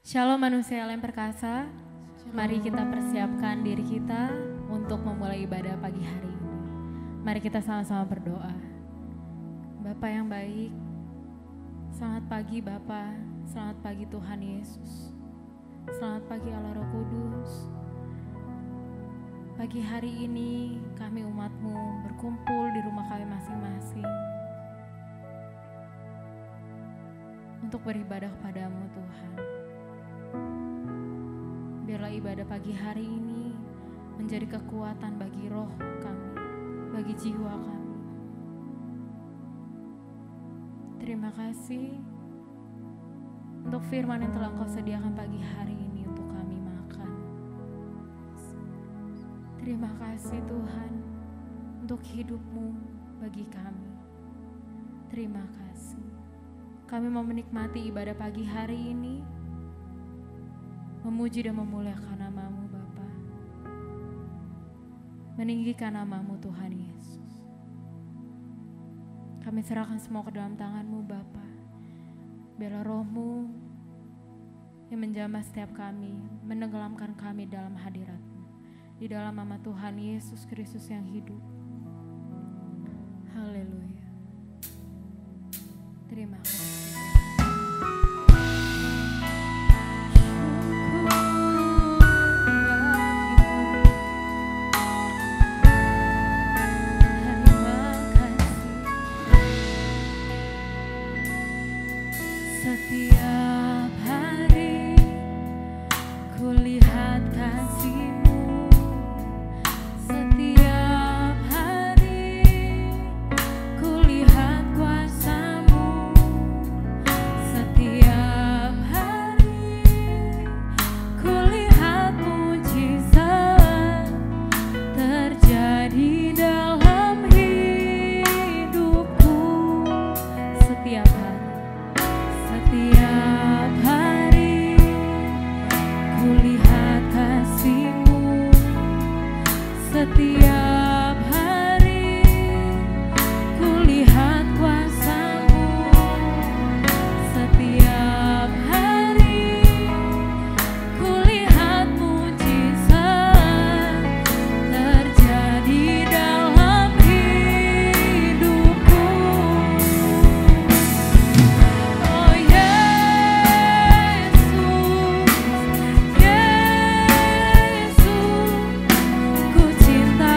Shalom manusia yang perkasa, mari kita persiapkan diri kita untuk memulai ibadah pagi hari ini. Mari kita sama-sama berdoa. Bapa yang baik, selamat pagi Bapa, selamat pagi Tuhan Yesus. Selamat pagi Allah Roh Kudus. Pagi hari ini kami umat-Mu berkumpul di rumah kami masing-masing untuk beribadah kepadamu Tuhan. Biarlah ibadah pagi hari ini menjadi kekuatan bagi roh kami, bagi jiwa kami. Terima kasih untuk firman yang telah Engkau sediakan pagi hari ini untuk kami makan. Terima kasih Tuhan untuk hidup-Mu bagi kami. Terima kasih. Kami mau menikmati ibadah pagi hari ini, memuji dan memuliakan nama-Mu Bapa, meninggikan nama-Mu Tuhan Yesus. Kami serahkan semua ke dalam tangan-Mu Bapa. Biarlah Roh-Mu yang menjamah setiap kami, menenggelamkan kami dalam hadirat-Mu. Di dalam nama Tuhan Yesus Kristus yang hidup. Haleluya. Terima kasih. Setiap hari kulihat kasih-Mu, setiap hari kulihat kuasa-Mu, setiap hari kulihat mujizat terjadi dalam hidupku. Setiap hari kulihat kasih-Mu, setiap hari kulihat kuasa-Mu, setiap hari kulihat mujizat terjadi dalam hidupku. Oh Yesus, ku cinta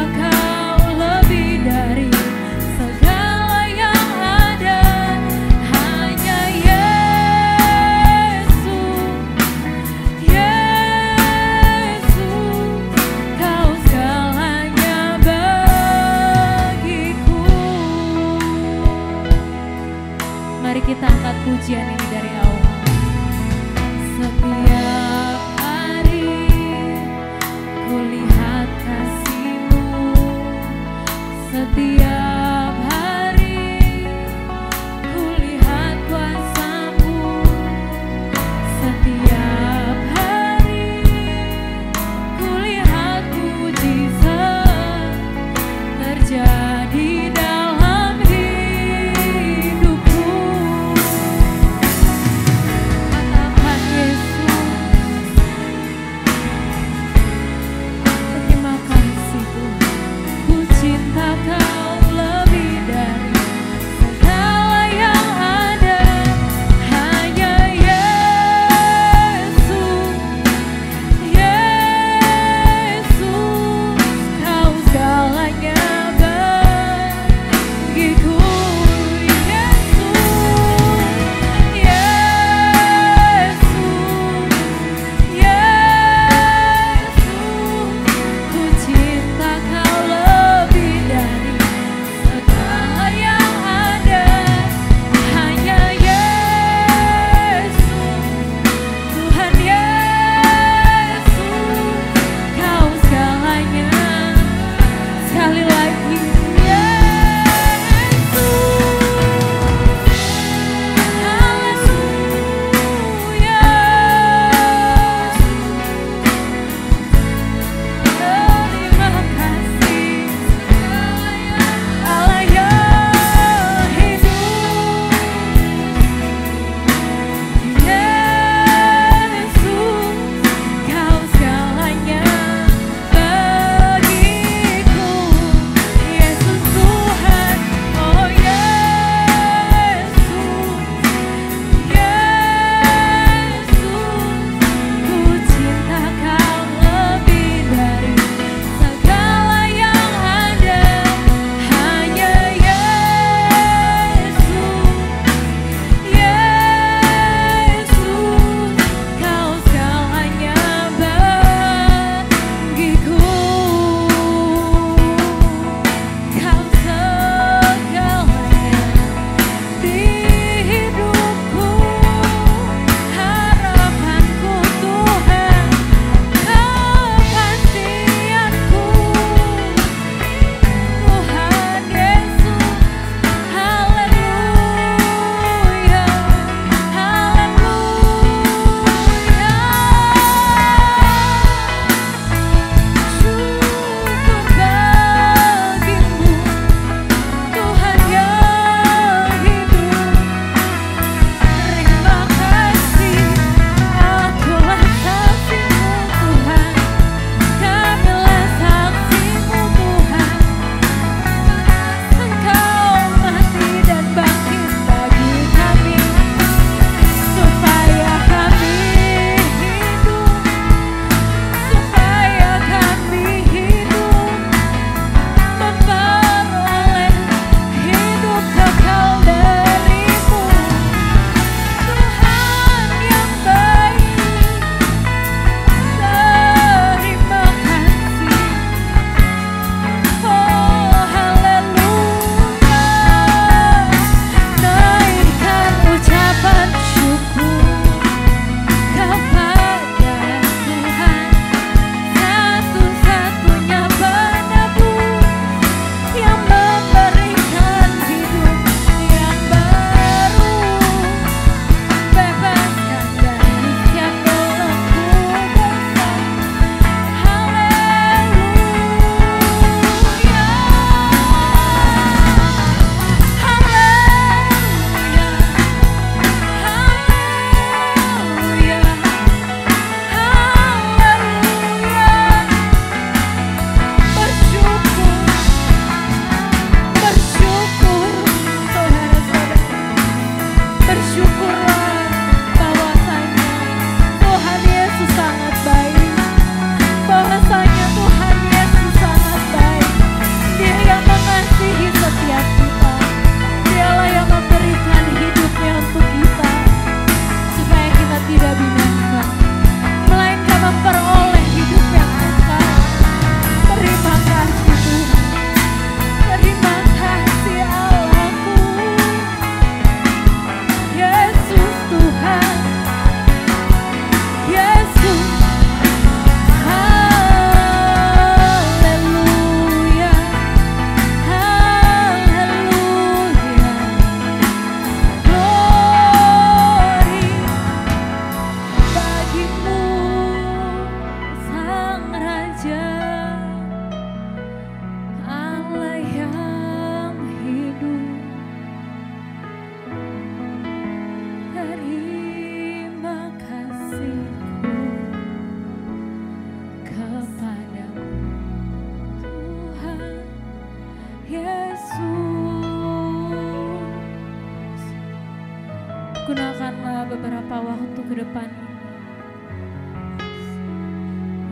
ke depan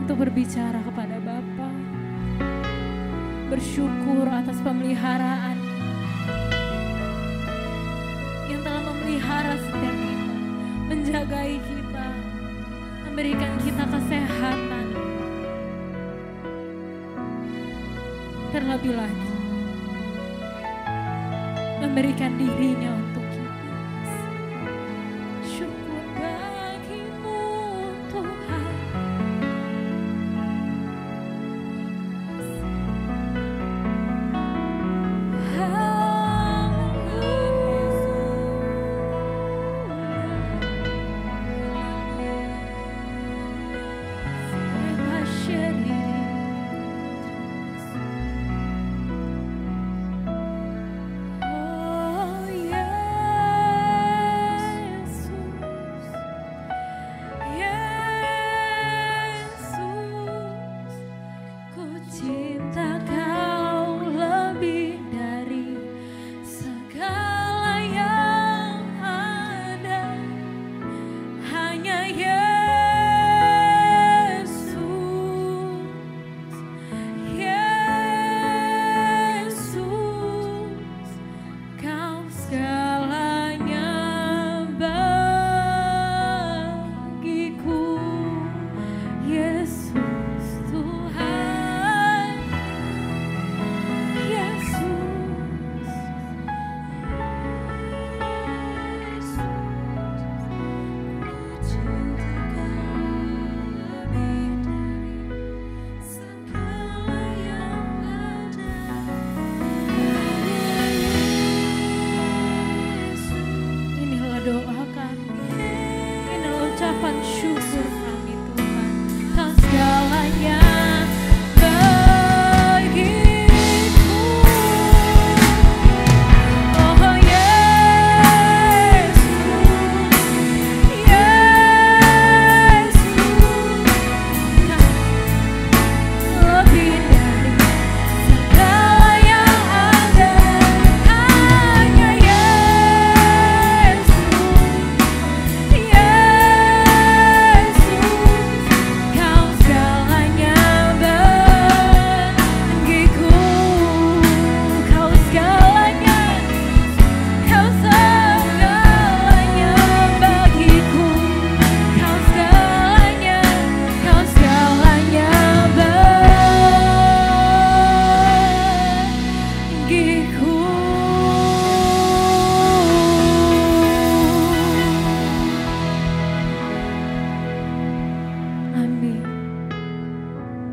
untuk berbicara kepada Bapa, bersyukur atas pemeliharaan yang telah memelihara setiap kita, menjagai kita, memberikan kita kesehatan, terlebih lagi memberikan dirinya untuk kita. Syukur bagimu Tuhan.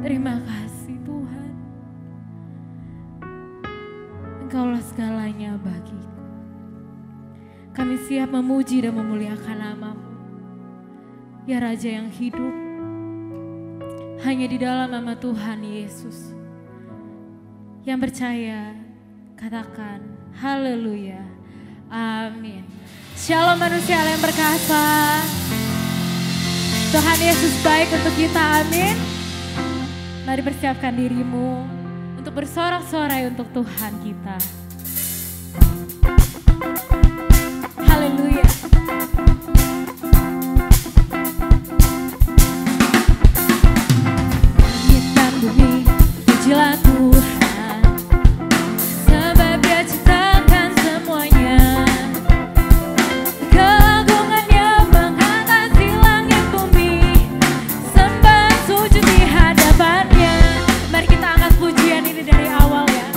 Terima kasih Tuhan, Engkaulah segalanya bagiku. Kami siap memuji dan memuliakan nama-Mu, ya Raja yang hidup. Hanya di dalam nama Tuhan Yesus. Yang percaya, katakan haleluya, amin. Shalom manusia yang berkasa. Tuhan Yesus baik untuk kita, amin. Mari persiapkan dirimu untuk bersorak-sorai untuk Tuhan kita. Haleluya. Langit dan bumi, pujilah Tuhan, sebab Dia ciptakan semuanya. Keagungannya mengatasi langit bumi, sembah sujud di hadapan. Mari kita angkat pujian ini dari awal ya.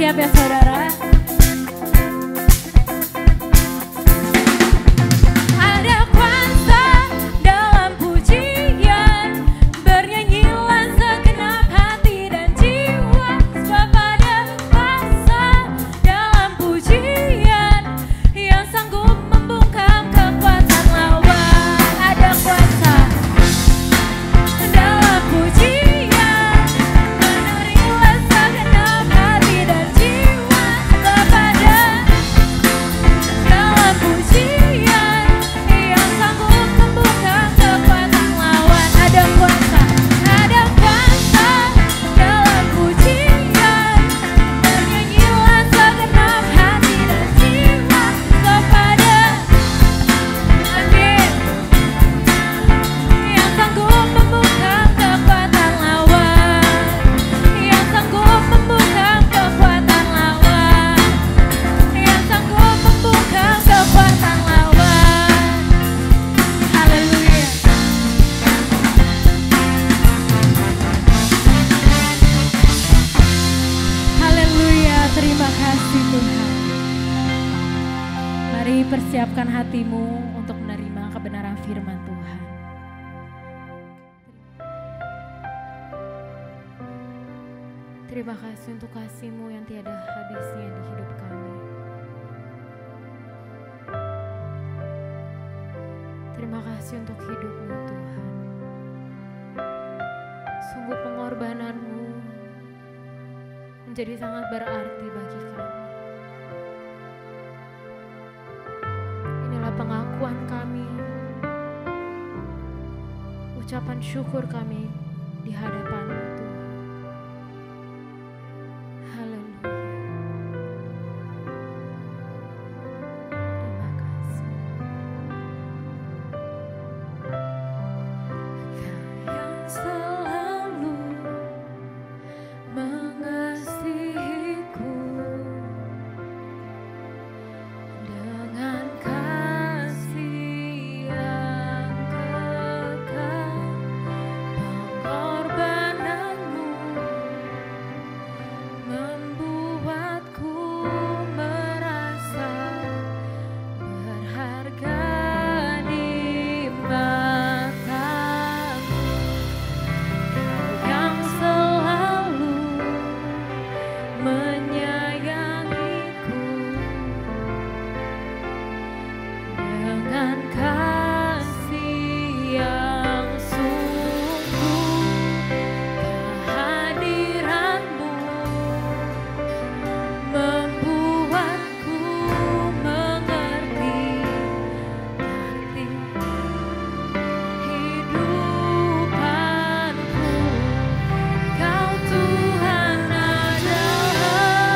Siap ya saudara? Ada kuasa dalam pujian, bernyanyilah segenap hati dan jiwa. Sebab ada kuasa dalam pujian yang sanggup membungkam kekuatan lawan. Ada kuasa dalam pujian, menerilah segenap hati dan jiwa. Sebab ada dalam pujian yang sanggup membungkam kekuatan lawan. Ada kuasa dalam pujian, bernyanyilah segenap hati dan jiwa. Sebab ada, amin, yang sanggup membungkam kekuatan lawan, yang sanggup membungkam kekuatan lawan, yang sanggup membungkam kekuatan lawan. Haleluya. Haleluya, terima kasih Tuhan. Mari persiapkan hatimu untuk menerima kebenaran firman Tuhan. Terima kasih untuk kasih-Mu yang tiada habisnya di hidup kami. Terima kasih untuk hidup-Mu Tuhan. Sungguh pengorbanan-Mu menjadi sangat berarti bagi kami. Inilah pengakuan kami, ucapan syukur kami di hadapan-Mu Tuhan. Haleluya. Terima kasih. Kau yang selalu mengasihiku dengan kasih yang kekal, pengorbananmu membuatku merasa berharga di matamu. Kau yang selalu menyayangiku dengan kasih yang sungguh, kehadiranmu membuatku mengerti arti hidupanku. Kau Tuhan adalah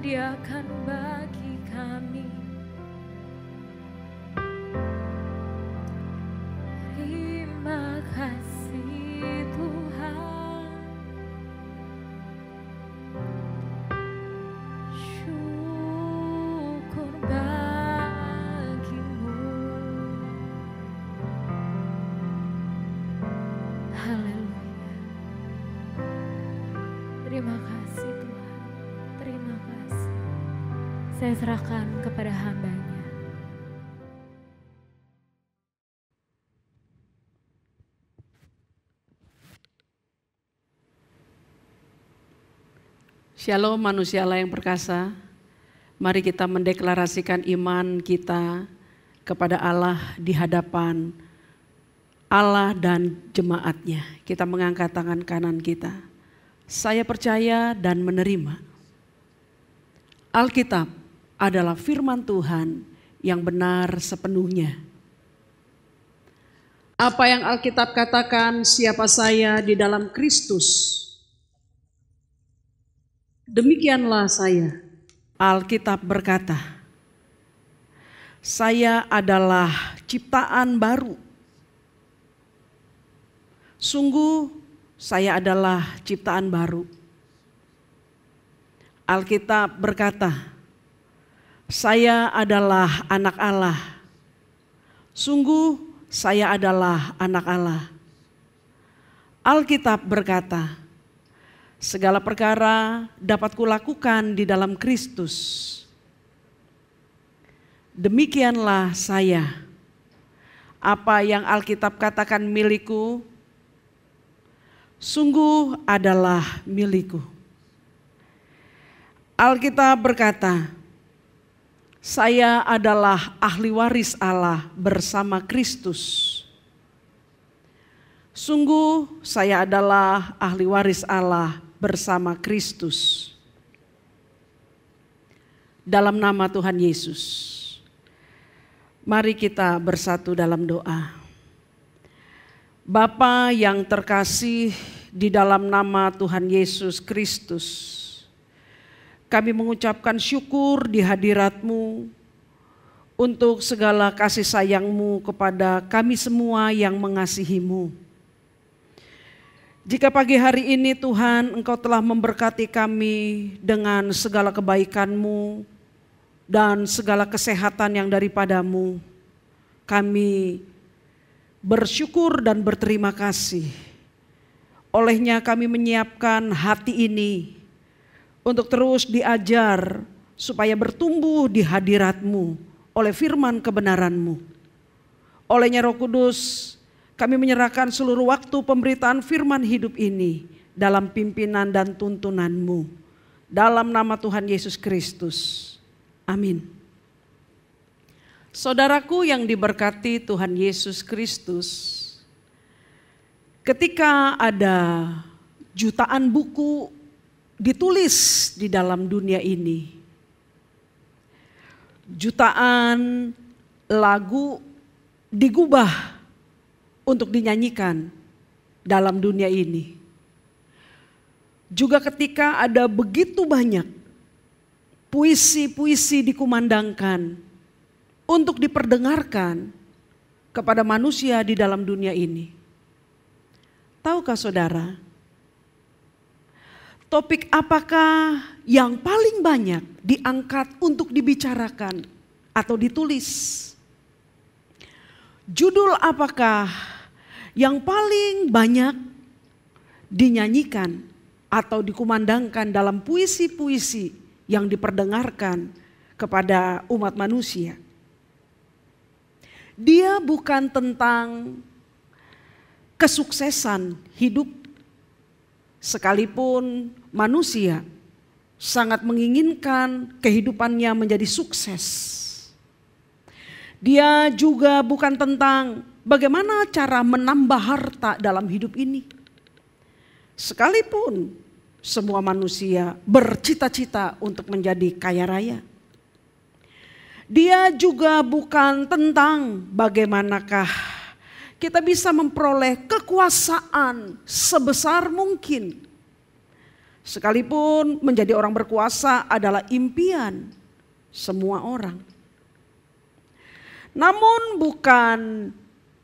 sediakan bagi kami. Terima kasih Tuhan. Syukur bagimu. Haleluya. Terima kasih Tuhan. Terima kasih. Saya serahkan kepada hamba-Nya. Shalom manusia Allah yang perkasa, mari kita mendeklarasikan iman kita kepada Allah di hadapan Allah dan jemaatnya. Kita mengangkat tangan kanan kita. Saya percaya dan menerima. Alkitab adalah firman Tuhan yang benar sepenuhnya. Apa yang Alkitab katakan, siapa saya di dalam Kristus, demikianlah saya. Alkitab berkata, saya adalah ciptaan baru. Sungguh saya adalah ciptaan baru. Alkitab berkata, saya adalah anak Allah. Sungguh saya adalah anak Allah. Alkitab berkata, segala perkara dapat kulakukan di dalam Kristus. Demikianlah saya. Apa yang Alkitab katakan milikku, sungguh adalah milikku. Alkitab berkata, saya adalah ahli waris Allah bersama Kristus. Sungguh saya adalah ahli waris Allah bersama Kristus. Dalam nama Tuhan Yesus, mari kita bersatu dalam doa. Bapa yang terkasih, di dalam nama Tuhan Yesus Kristus, kami mengucapkan syukur di hadirat-Mu untuk segala kasih sayang-Mu kepada kami semua yang mengasihi-Mu. Jika pagi hari ini Tuhan Engkau telah memberkati kami dengan segala kebaikan-Mu dan segala kesehatan yang daripada-Mu, kami bersyukur dan berterima kasih. Olehnya kami menyiapkan hati ini untuk terus diajar supaya bertumbuh di hadirat-Mu oleh firman kebenaran-Mu. Olehnya Roh Kudus, kami menyerahkan seluruh waktu pemberitaan firman hidup ini dalam pimpinan dan tuntunan-Mu. Dalam nama Tuhan Yesus Kristus. Amin. Saudaraku yang diberkati Tuhan Yesus Kristus, ketika ada jutaan buku ditulis di dalam dunia ini, jutaan lagu digubah untuk dinyanyikan dalam dunia ini. Juga ketika ada begitu banyak puisi-puisi dikumandangkan untuk diperdengarkan kepada manusia di dalam dunia ini. Tahukah saudara, topik apakah yang paling banyak diangkat untuk dibicarakan atau ditulis? Judul apakah yang paling banyak dinyanyikan atau dikumandangkan dalam puisi-puisi yang diperdengarkan kepada umat manusia? Dia bukan tentang kesuksesan hidup, sekalipun manusia sangat menginginkan kehidupannya menjadi sukses. Dia juga bukan tentang bagaimana cara menambah harta dalam hidup ini. Sekalipun semua manusia bercita-cita untuk menjadi kaya raya. Dia juga bukan tentang bagaimanakah kita bisa memperoleh kekuasaan sebesar mungkin Sekalipun menjadi orang berkuasa adalah impian semua orang. Namun bukan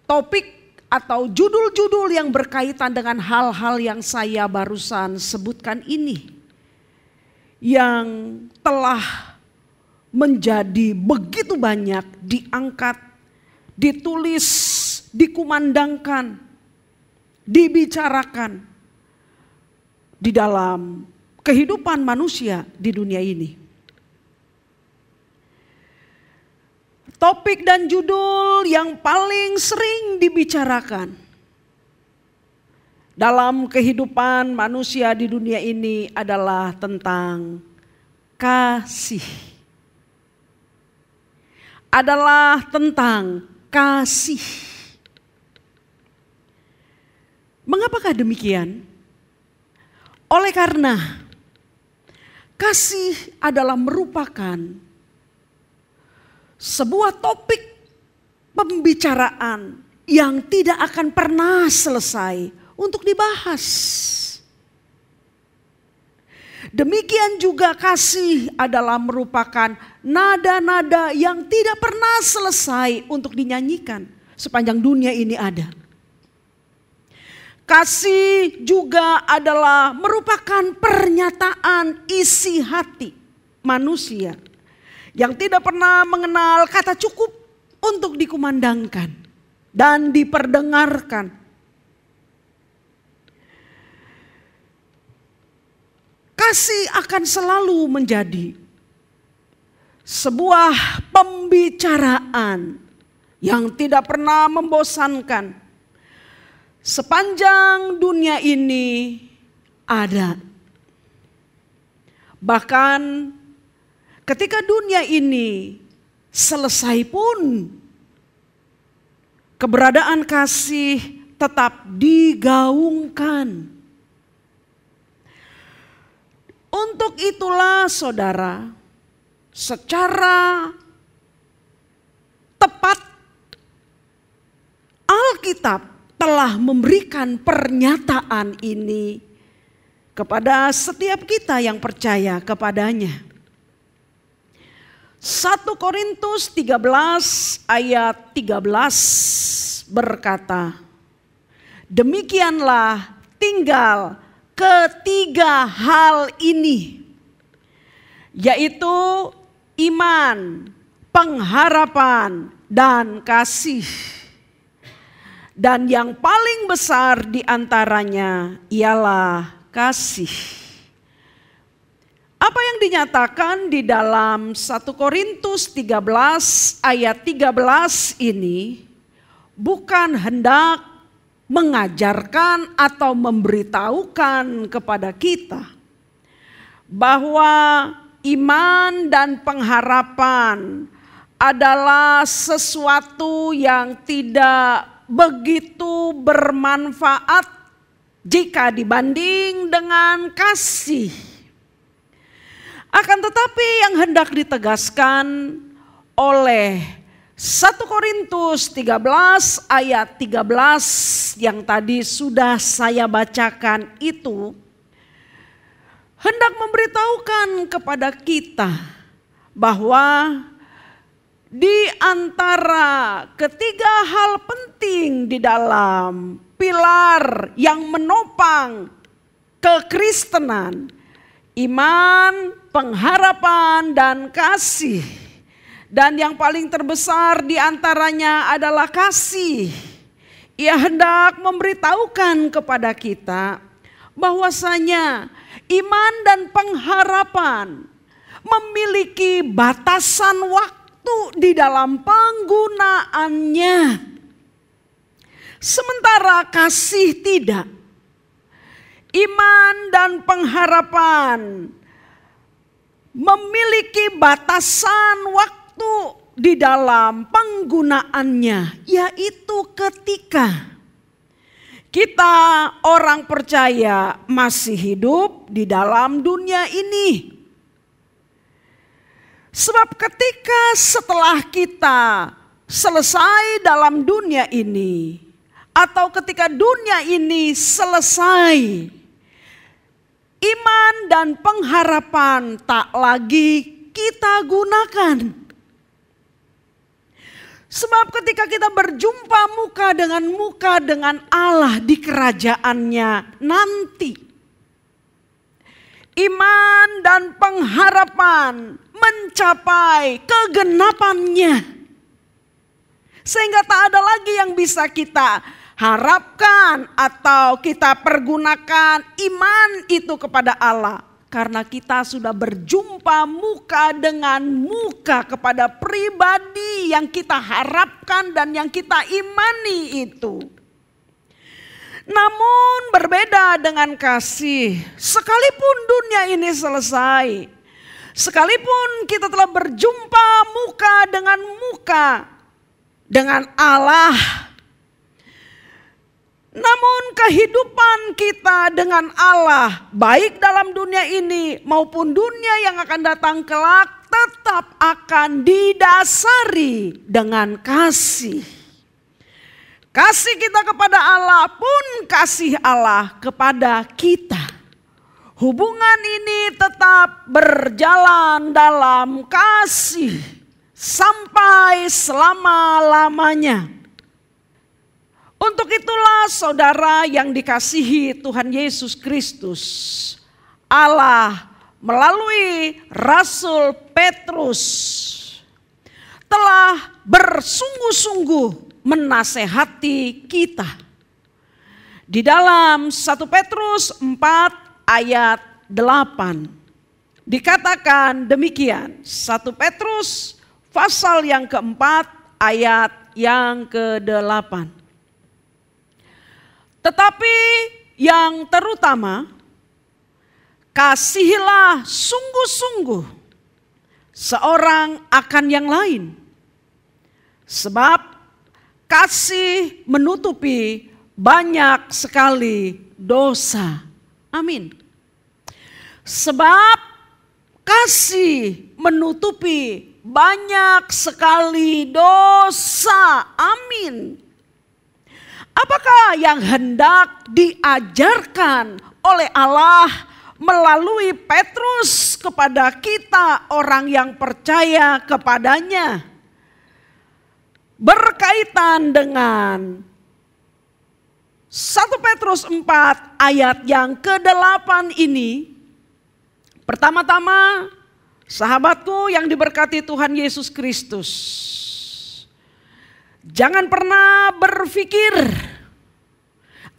topik atau judul-judul yang berkaitan dengan hal-hal yang saya barusan sebutkan ini yang telah menjadi begitu banyak diangkat, ditulis, dikumandangkan, dibicarakan di dalam kehidupan manusia di dunia ini. Topik dan judul yang paling sering dibicarakan dalam kehidupan manusia di dunia ini adalah tentang kasih. Adalah tentang kasih. Mengapakah demikian? Oleh karena kasih adalah merupakan sebuah topik pembicaraan yang tidak akan pernah selesai untuk dibahas. Demikian juga kasih adalah merupakan nada-nada yang tidak pernah selesai untuk dinyanyikan sepanjang dunia ini ada. Kasih juga adalah merupakan pernyataan isi hati manusia yang tidak pernah mengenal kata cukup untuk dikumandangkan dan diperdengarkan. Kasih akan selalu menjadi sebuah pembicaraan yang tidak pernah membosankan sepanjang dunia ini ada. Bahkan ketika dunia ini selesai pun keberadaan kasih tetap digaungkan. Untuk itulah saudara, secara tepat Alkitab telah memberikan pernyataan ini kepada setiap kita yang percaya kepadanya. 1 Korintus 13 ayat 13 berkata, demikianlah tinggal ketiga hal ini, yaitu iman, pengharapan, dan kasih. Dan yang paling besar di antaranya ialah kasih. Apa yang dinyatakan di dalam 1 Korintus 13 ayat 13 ini bukan hendak mengajarkan atau memberitahukan kepada kita bahwa iman dan pengharapan adalah sesuatu yang tidak begitu bermanfaat jika dibanding dengan kasih. Akan tetapi yang hendak ditegaskan oleh 1 Korintus 13 ayat 13 yang tadi sudah saya bacakan itu hendak memberitahukan kepada kita bahwa di antara ketiga hal penting di dalam pilar yang menopang kekristenan, iman, pengharapan, dan kasih. Dan yang paling terbesar di antaranya adalah kasih. Ia hendak memberitahukan kepada kita bahwasanya iman dan pengharapan memiliki batasan waktu di dalam penggunaannya. Sementara kasih tidak. Iman dan pengharapan memiliki batasan waktu di dalam penggunaannya, yaitu ketika kita orang percaya masih hidup di dalam dunia ini. Sebab ketika setelah kita selesai dalam dunia ini, atau ketika dunia ini selesai, iman dan pengharapan tak lagi kita gunakan. Sebab ketika kita berjumpa muka dengan Allah di kerajaannya nanti, iman dan pengharapan mencapai kegenapannya. Sehingga tak ada lagi yang bisa kita harapkan atau kita pergunakan iman itu kepada Allah. Karena kita sudah berjumpa muka dengan muka kepada pribadi yang kita harapkan dan yang kita imani itu. Namun berbeda dengan kasih, sekalipun dunia ini selesai, sekalipun kita telah berjumpa muka dengan Allah, namun kehidupan kita dengan Allah, baik dalam dunia ini maupun dunia yang akan datang kelak, tetap akan didasari dengan kasih. Kasih kita kepada Allah pun kasih Allah kepada kita. Hubungan ini tetap berjalan dalam kasih sampai selama-lamanya. Untuk itulah saudara yang dikasihi Tuhan Yesus Kristus, Allah melalui Rasul Petrus telah bersungguh-sungguh menasehati kita. Di dalam 1 Petrus 4 ayat 8 dikatakan demikian. 1 Petrus pasal yang keempat ayat yang ke-8. Tetapi yang terutama, kasihilah sungguh-sungguh seorang akan yang lain. Sebab kasih menutupi banyak sekali dosa. Amin. Sebab kasih menutupi banyak sekali dosa. Amin. Apakah yang hendak diajarkan oleh Allah melalui Petrus kepada kita orang yang percaya kepadanya? Berkaitan dengan 1 Petrus 4 ayat yang ke-8 ini, pertama-tama sahabatku yang diberkati Tuhan Yesus Kristus, jangan pernah berpikir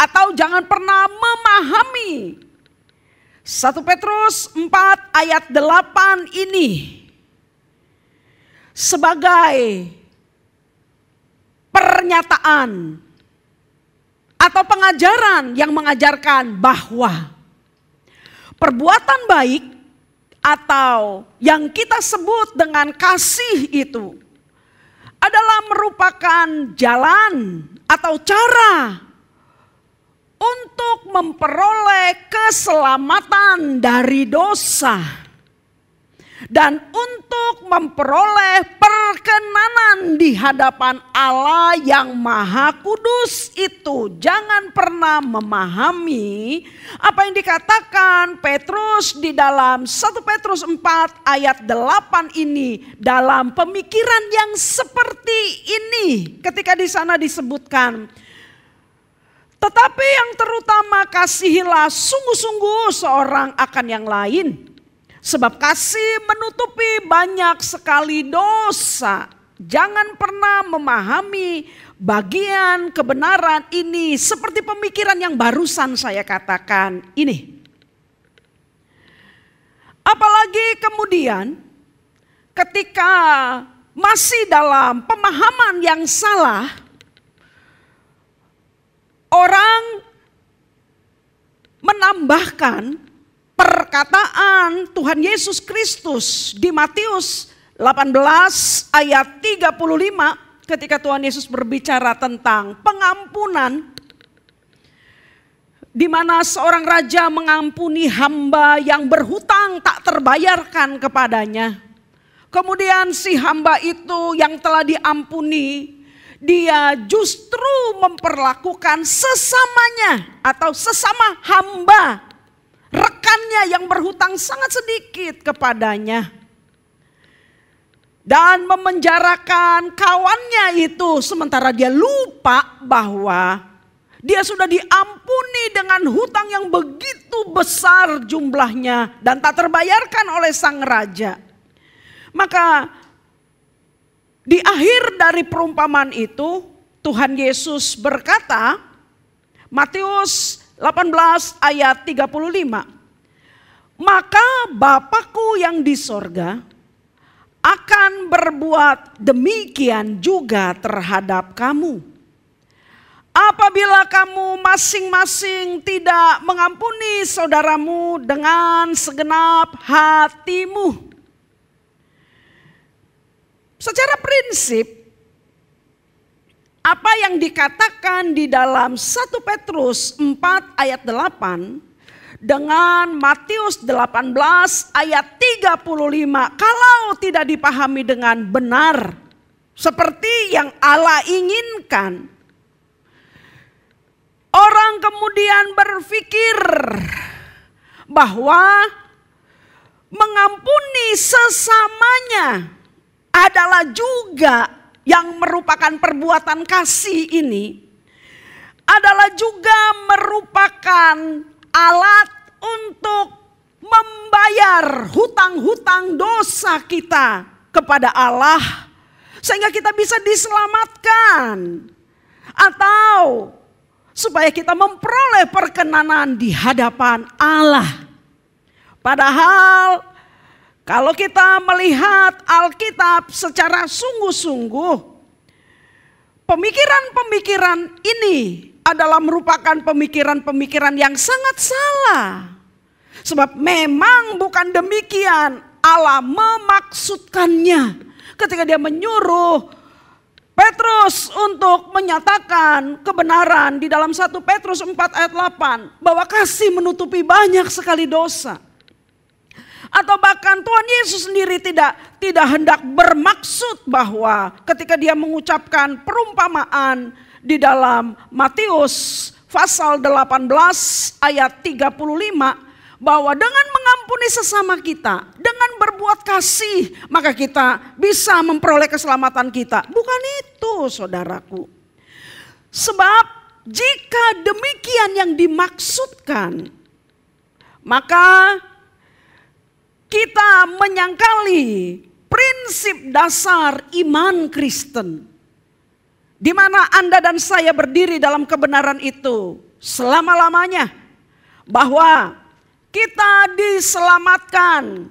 atau jangan pernah memahami 1 Petrus 4 ayat 8 ini sebagai pernyataan atau pengajaran yang mengajarkan bahwa perbuatan baik atau yang kita sebut dengan kasih itu adalah merupakan jalan atau cara untuk memperoleh keselamatan dari dosa dan untuk memperoleh perkenanan di hadapan Allah yang Maha Kudus itu. Jangan pernah memahami apa yang dikatakan Petrus di dalam 1 Petrus 4 ayat 8 ini dalam pemikiran yang seperti ini. Ketika di sana disebutkan, tetapi yang terutama kasihilah sungguh-sungguh seorang akan yang lain. Sebab kasih menutupi banyak sekali dosa. Jangan pernah memahami bagian kebenaran ini seperti pemikiran yang barusan saya katakan ini. Apalagi kemudian ketika masih dalam pemahaman yang salah, orang menambahkan perkataan Tuhan Yesus Kristus di Matius 18 ayat 35 ketika Tuhan Yesus berbicara tentang pengampunan, di mana seorang raja mengampuni hamba yang berhutang tak terbayarkan kepadanya. Kemudian si hamba itu yang telah diampuni, dia justru memperlakukan sesamanya atau sesama hamba, rekan rekannya yang berhutang sangat sedikit kepadanya. Dan memenjarakan kawannya itu sementara dia lupa bahwa dia sudah diampuni dengan hutang yang begitu besar jumlahnya dan tak terbayarkan oleh sang raja. Maka di akhir dari perumpamaan itu Tuhan Yesus berkata, Matius 18 ayat 35. Maka Bapa-Ku yang di sorga akan berbuat demikian juga terhadap kamu. Apabila kamu masing-masing tidak mengampuni saudaramu dengan segenap hatimu. Secara prinsip, apa yang dikatakan di dalam 1 Petrus 4 ayat 8 dengan Matius 18 ayat 35 kalau tidak dipahami dengan benar seperti yang Allah inginkan, orang kemudian berpikir bahwa mengampuni sesamanya adalah juga yang merupakan perbuatan kasih ini, adalah juga merupakan alat untuk membayar hutang-hutang dosa kita kepada Allah sehingga kita bisa diselamatkan atau supaya kita memperoleh perkenanan di hadapan Allah. Padahal kalau kita melihat Alkitab secara sungguh-sungguh, pemikiran-pemikiran ini adalah merupakan pemikiran-pemikiran yang sangat salah. Sebab memang bukan demikian Allah memaksudkannya ketika dia menyuruh Petrus untuk menyatakan kebenaran di dalam 1 Petrus 4 ayat 8 bahwa kasih menutupi banyak sekali dosa. Atau bahkan Tuhan Yesus sendiri tidak hendak bermaksud bahwa ketika dia mengucapkan perumpamaan di dalam Matius pasal 18 ayat 35 bahwa dengan mengampuni sesama kita, dengan berbuat kasih, maka kita bisa memperoleh keselamatan kita. Bukan itu, saudaraku. Sebab jika demikian yang dimaksudkan, maka kita menyangkali prinsip dasar iman Kristen, di mana Anda dan saya berdiri dalam kebenaran itu selama-lamanya, bahwa kita diselamatkan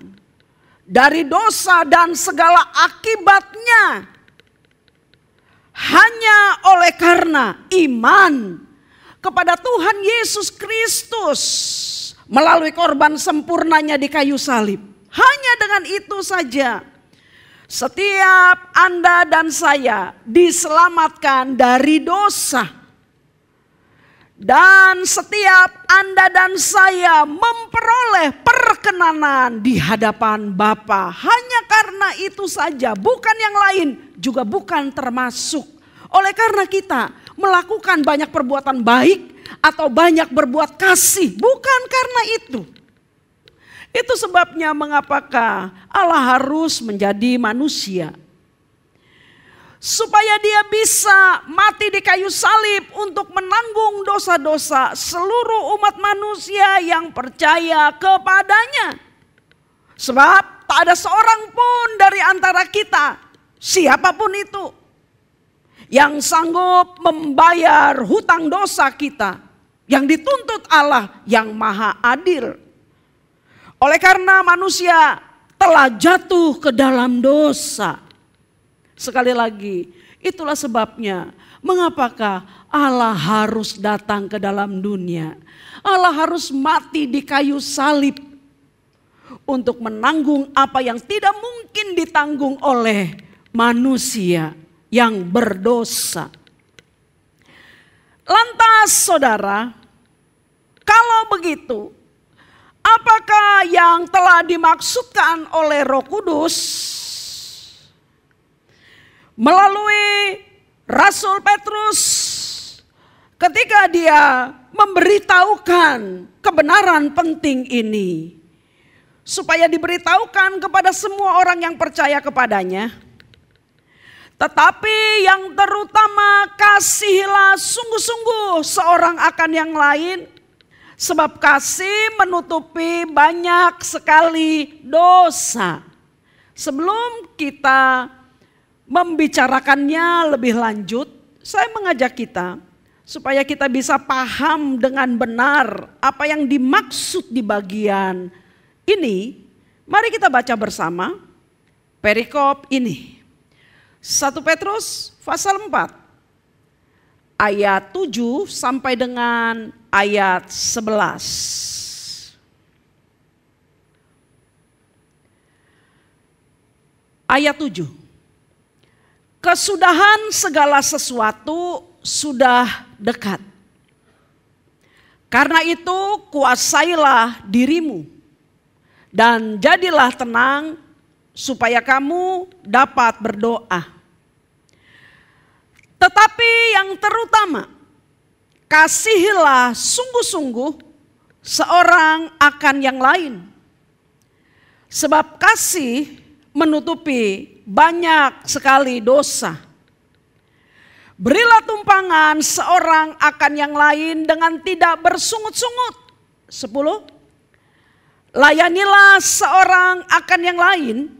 dari dosa dan segala akibatnya hanya oleh karena iman kepada Tuhan Yesus Kristus melalui korban sempurnanya di kayu salib. Hanya dengan itu saja setiap Anda dan saya diselamatkan dari dosa. Dan setiap Anda dan saya memperoleh perkenanan di hadapan Bapa. Hanya karena itu saja, bukan yang lain, juga bukan termasuk. Oleh karena kita melakukan banyak perbuatan baik atau banyak berbuat kasih, bukan karena itu. Itu sebabnya mengapakah Allah harus menjadi manusia. Supaya dia bisa mati di kayu salib untuk menanggung dosa-dosa seluruh umat manusia yang percaya kepadanya. Sebab tak ada seorang pun dari antara kita, siapapun itu, yang sanggup membayar hutang dosa kita yang dituntut Allah yang maha adil. Oleh karena manusia telah jatuh ke dalam dosa. Sekali lagi, itulah sebabnya mengapakah Allah harus datang ke dalam dunia. Allah harus mati di kayu salib untuk menanggung apa yang tidak mungkin ditanggung oleh manusia yang berdosa. Lantas saudara, kalau begitu, apakah yang telah dimaksudkan oleh Roh Kudus melalui Rasul Petrus ketika dia memberitahukan kebenaran penting ini, supaya diberitahukan kepada semua orang yang percaya kepadanya. Tetapi yang terutama, kasihilah sungguh-sungguh seorang akan yang lain, sebab kasih menutupi banyak sekali dosa. Sebelum kita membicarakannya lebih lanjut, saya mengajak kita supaya kita bisa paham dengan benar apa yang dimaksud di bagian ini. Mari kita baca bersama perikop ini. 1 Petrus pasal 4 ayat 7 sampai dengan ayat 11. Ayat 7. Kesudahan segala sesuatu sudah dekat. Karena itu kuasailah dirimu dan jadilah tenang supaya kamu dapat berdoa. Tetapi yang terutama, kasihilah sungguh-sungguh seorang akan yang lain. Sebab kasih menutupi banyak sekali dosa. Berilah tumpangan seorang akan yang lain dengan tidak bersungut-sungut. 10. Layanilah seorang akan yang lain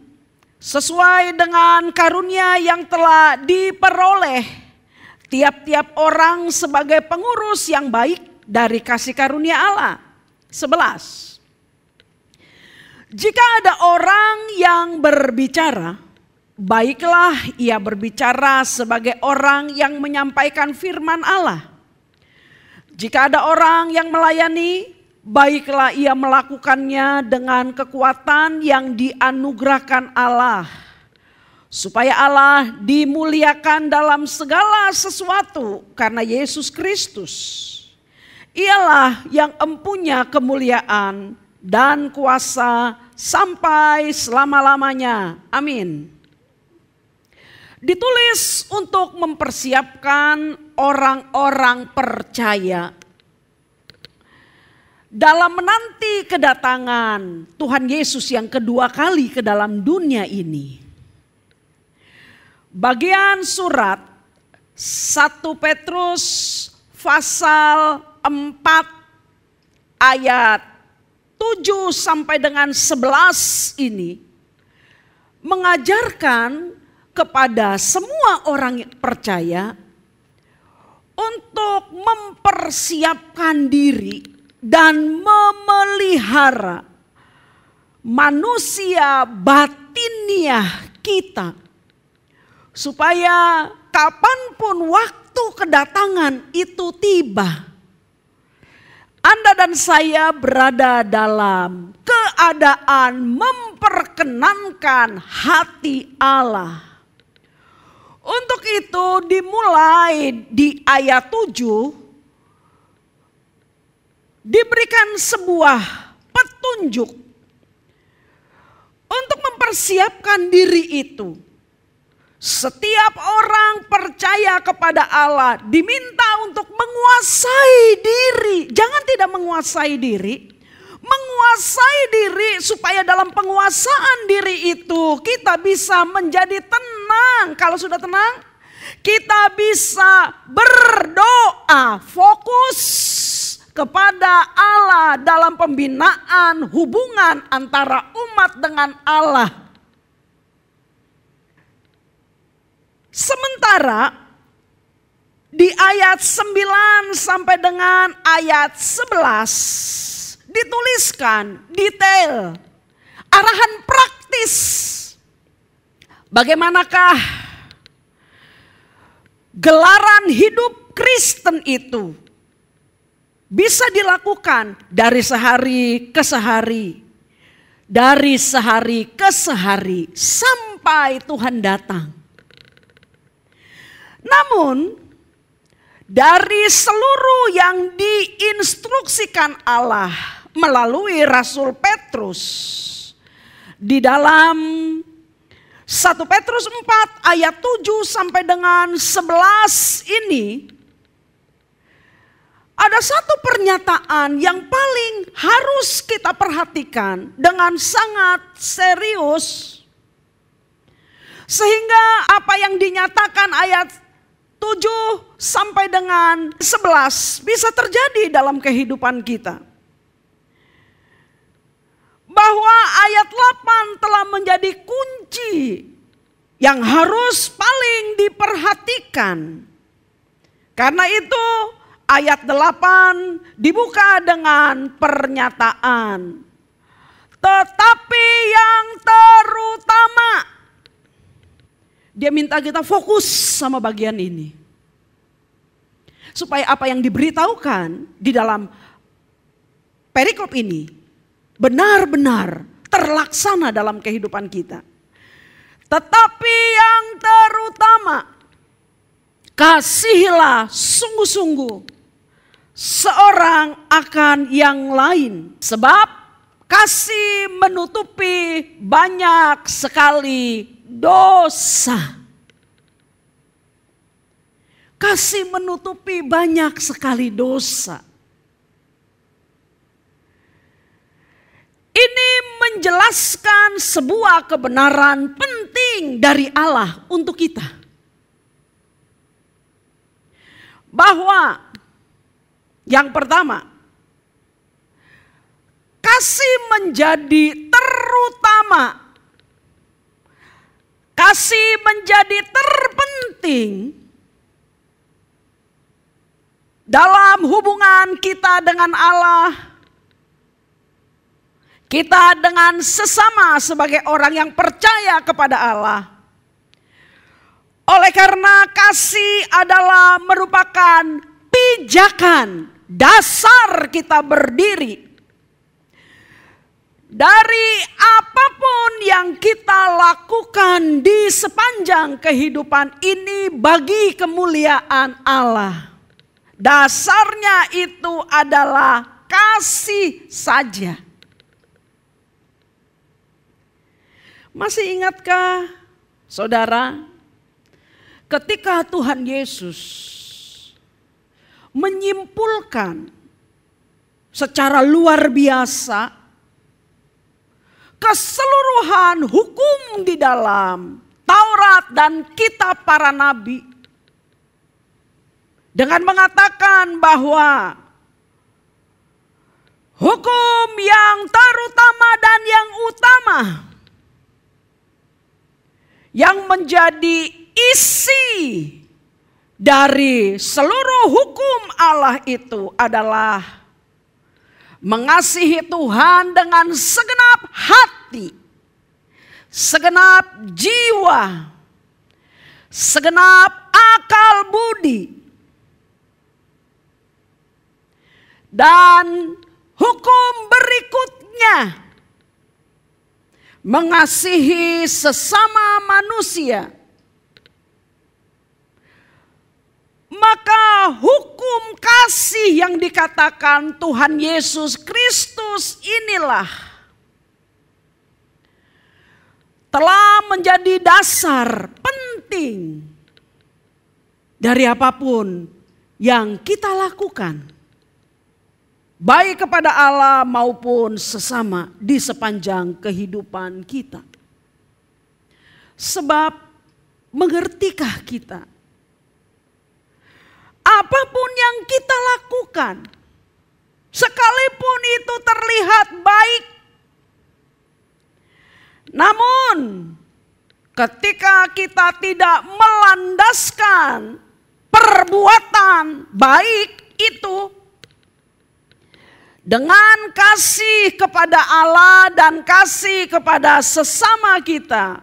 sesuai dengan karunia yang telah diperoleh tiap-tiap orang sebagai pengurus yang baik dari kasih karunia Allah. 11. Jika ada orang yang berbicara, baiklah ia berbicara sebagai orang yang menyampaikan firman Allah. Jika ada orang yang melayani, baiklah ia melakukannya dengan kekuatan yang dianugerahkan Allah, supaya Allah dimuliakan dalam segala sesuatu karena Yesus Kristus. Ialah yang empunya kemuliaan dan kuasa sampai selama-lamanya. Amin. Ditulis untuk mempersiapkan orang-orang percaya dalam menanti kedatangan Tuhan Yesus yang kedua kali ke dalam dunia ini. Bagian surat 1 Petrus pasal 4 ayat 7 sampai dengan 11 ini mengajarkan kepada semua orang percaya untuk mempersiapkan diri dan memelihara manusia batiniah kita, supaya kapanpun waktu kedatangan itu tiba, Anda dan saya berada dalam keadaan memperkenankan hati Allah. Untuk itu dimulai di ayat 7 diberikan sebuah petunjuk untuk mempersiapkan diri itu. Setiap orang percaya kepada Allah diminta untuk menguasai diri. Jangan tidak menguasai diri. Menguasai diri supaya dalam penguasaan diri itu kita bisa menjadi tenang. Kalau sudah tenang, kita bisa berdoa, fokus kepada Allah dalam pembinaan hubungan antara umat dengan Allah. Sementara di ayat 9 sampai dengan ayat 11 dituliskan detail, arahan praktis. Bagaimanakah gelaran hidup Kristen itu bisa dilakukan dari sehari ke sehari, dari sehari ke sehari sampai Tuhan datang. Namun dari seluruh yang diinstruksikan Allah melalui Rasul Petrus di dalam 1 Petrus 4 ayat 7 sampai dengan 11 ini Ada satu pernyataan yang paling harus kita perhatikan dengan sangat serius. Sehingga apa yang dinyatakan ayat 7 sampai dengan 11 bisa terjadi dalam kehidupan kita. Bahwa ayat 8 telah menjadi kunci yang harus paling diperhatikan. Karena itu ayat 8 dibuka dengan pernyataan. Tetapi yang terutama. Dia minta kita fokus sama bagian ini. Supaya apa yang diberitahukan di dalam perikop ini benar-benar terlaksana dalam kehidupan kita. Tetapi yang terutama, kasihilah sungguh-sungguh seorang akan yang lain. Sebab kasih menutupi banyak sekali dosa. Kasih menutupi banyak sekali dosa. Ini menjelaskan sebuah kebenaran penting dari Allah untuk kita. Bahwa yang pertama, kasih menjadi terutama. Kasih menjadi terpenting dalam hubungan kita dengan Allah. Kita dengan sesama sebagai orang yang percaya kepada Allah. Oleh karena kasih adalah merupakan pijakan dasar kita berdiri. Dari apapun yang kita lakukan di sepanjang kehidupan ini bagi kemuliaan Allah. Dasarnya itu adalah kasih saja. Masih ingatkah saudara, ketika Tuhan Yesus menyimpulkan secara luar biasa keseluruhan hukum di dalam Taurat dan kitab para nabi dengan mengatakan bahwa hukum yang terutama dan yang utama yang menjadi isi dari seluruh hukum Allah itu adalah mengasihi Tuhan dengan segenap hati, segenap jiwa, segenap akal budi. Dan hukum berikutnya, mengasihi sesama manusia. Maka hukum kasih yang dikatakan Tuhan Yesus Kristus inilah telah menjadi dasar penting dari apapun yang kita lakukan, baik kepada Allah maupun sesama di sepanjang kehidupan kita. Sebab mengertikah kita, apapun yang kita lakukan, sekalipun itu terlihat baik, namun ketika kita tidak melandaskan perbuatan baik itu dengan kasih kepada Allah dan kasih kepada sesama kita,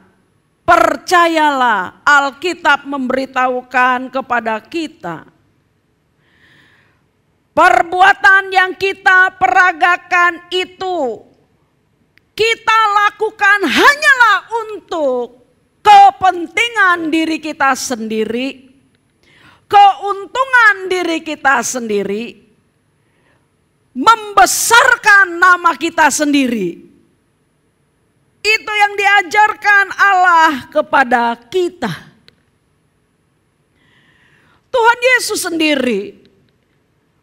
percayalah Alkitab memberitahukan kepada kita, perbuatan yang kita peragakan itu kita lakukan hanyalah untuk kepentingan diri kita sendiri, keuntungan diri kita sendiri, membesarkan nama kita sendiri. Itu yang diajarkan Allah kepada kita. Tuhan Yesus sendiri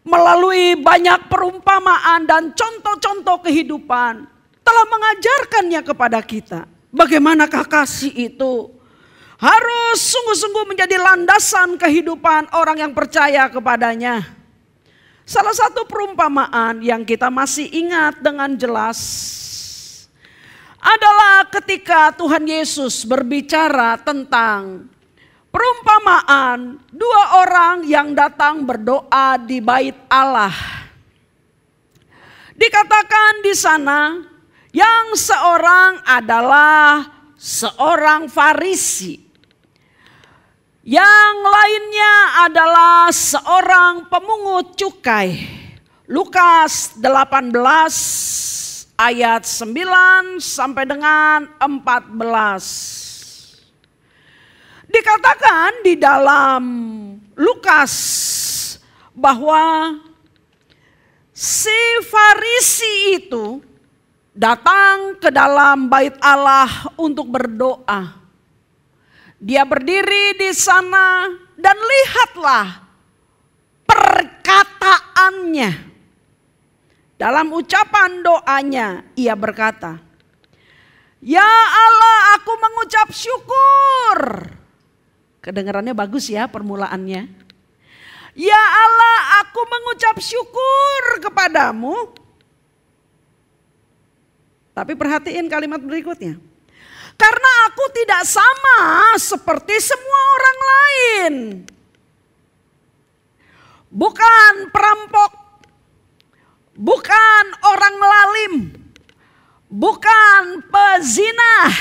melalui banyak perumpamaan dan contoh-contoh kehidupan telah mengajarkannya kepada kita. Bagaimanakah kasih itu harus sungguh-sungguh menjadi landasan kehidupan orang yang percaya kepadanya. Salah satu perumpamaan yang kita masih ingat dengan jelas adalah ketika Tuhan Yesus berbicara tentang perumpamaan dua orang yang datang berdoa di bait Allah. Dikatakan di sana yang seorang adalah seorang Farisi. Yang lainnya adalah seorang pemungut cukai. Lukas 18 ayat 9 sampai dengan 14. Dikatakan di dalam Lukas bahwa si Farisi itu datang ke dalam bait Allah untuk berdoa. Dia berdiri di sana dan lihatlah perkataannya. Dalam ucapan doanya ia berkata, "Ya Allah, aku mengucap syukur." Kedengarannya bagus ya permulaannya. "Ya Allah, aku mengucap syukur kepadamu." Tapi perhatiin kalimat berikutnya. "Karena aku tidak sama seperti semua orang lain. Bukan perampok, bukan orang lalim, bukan pezina,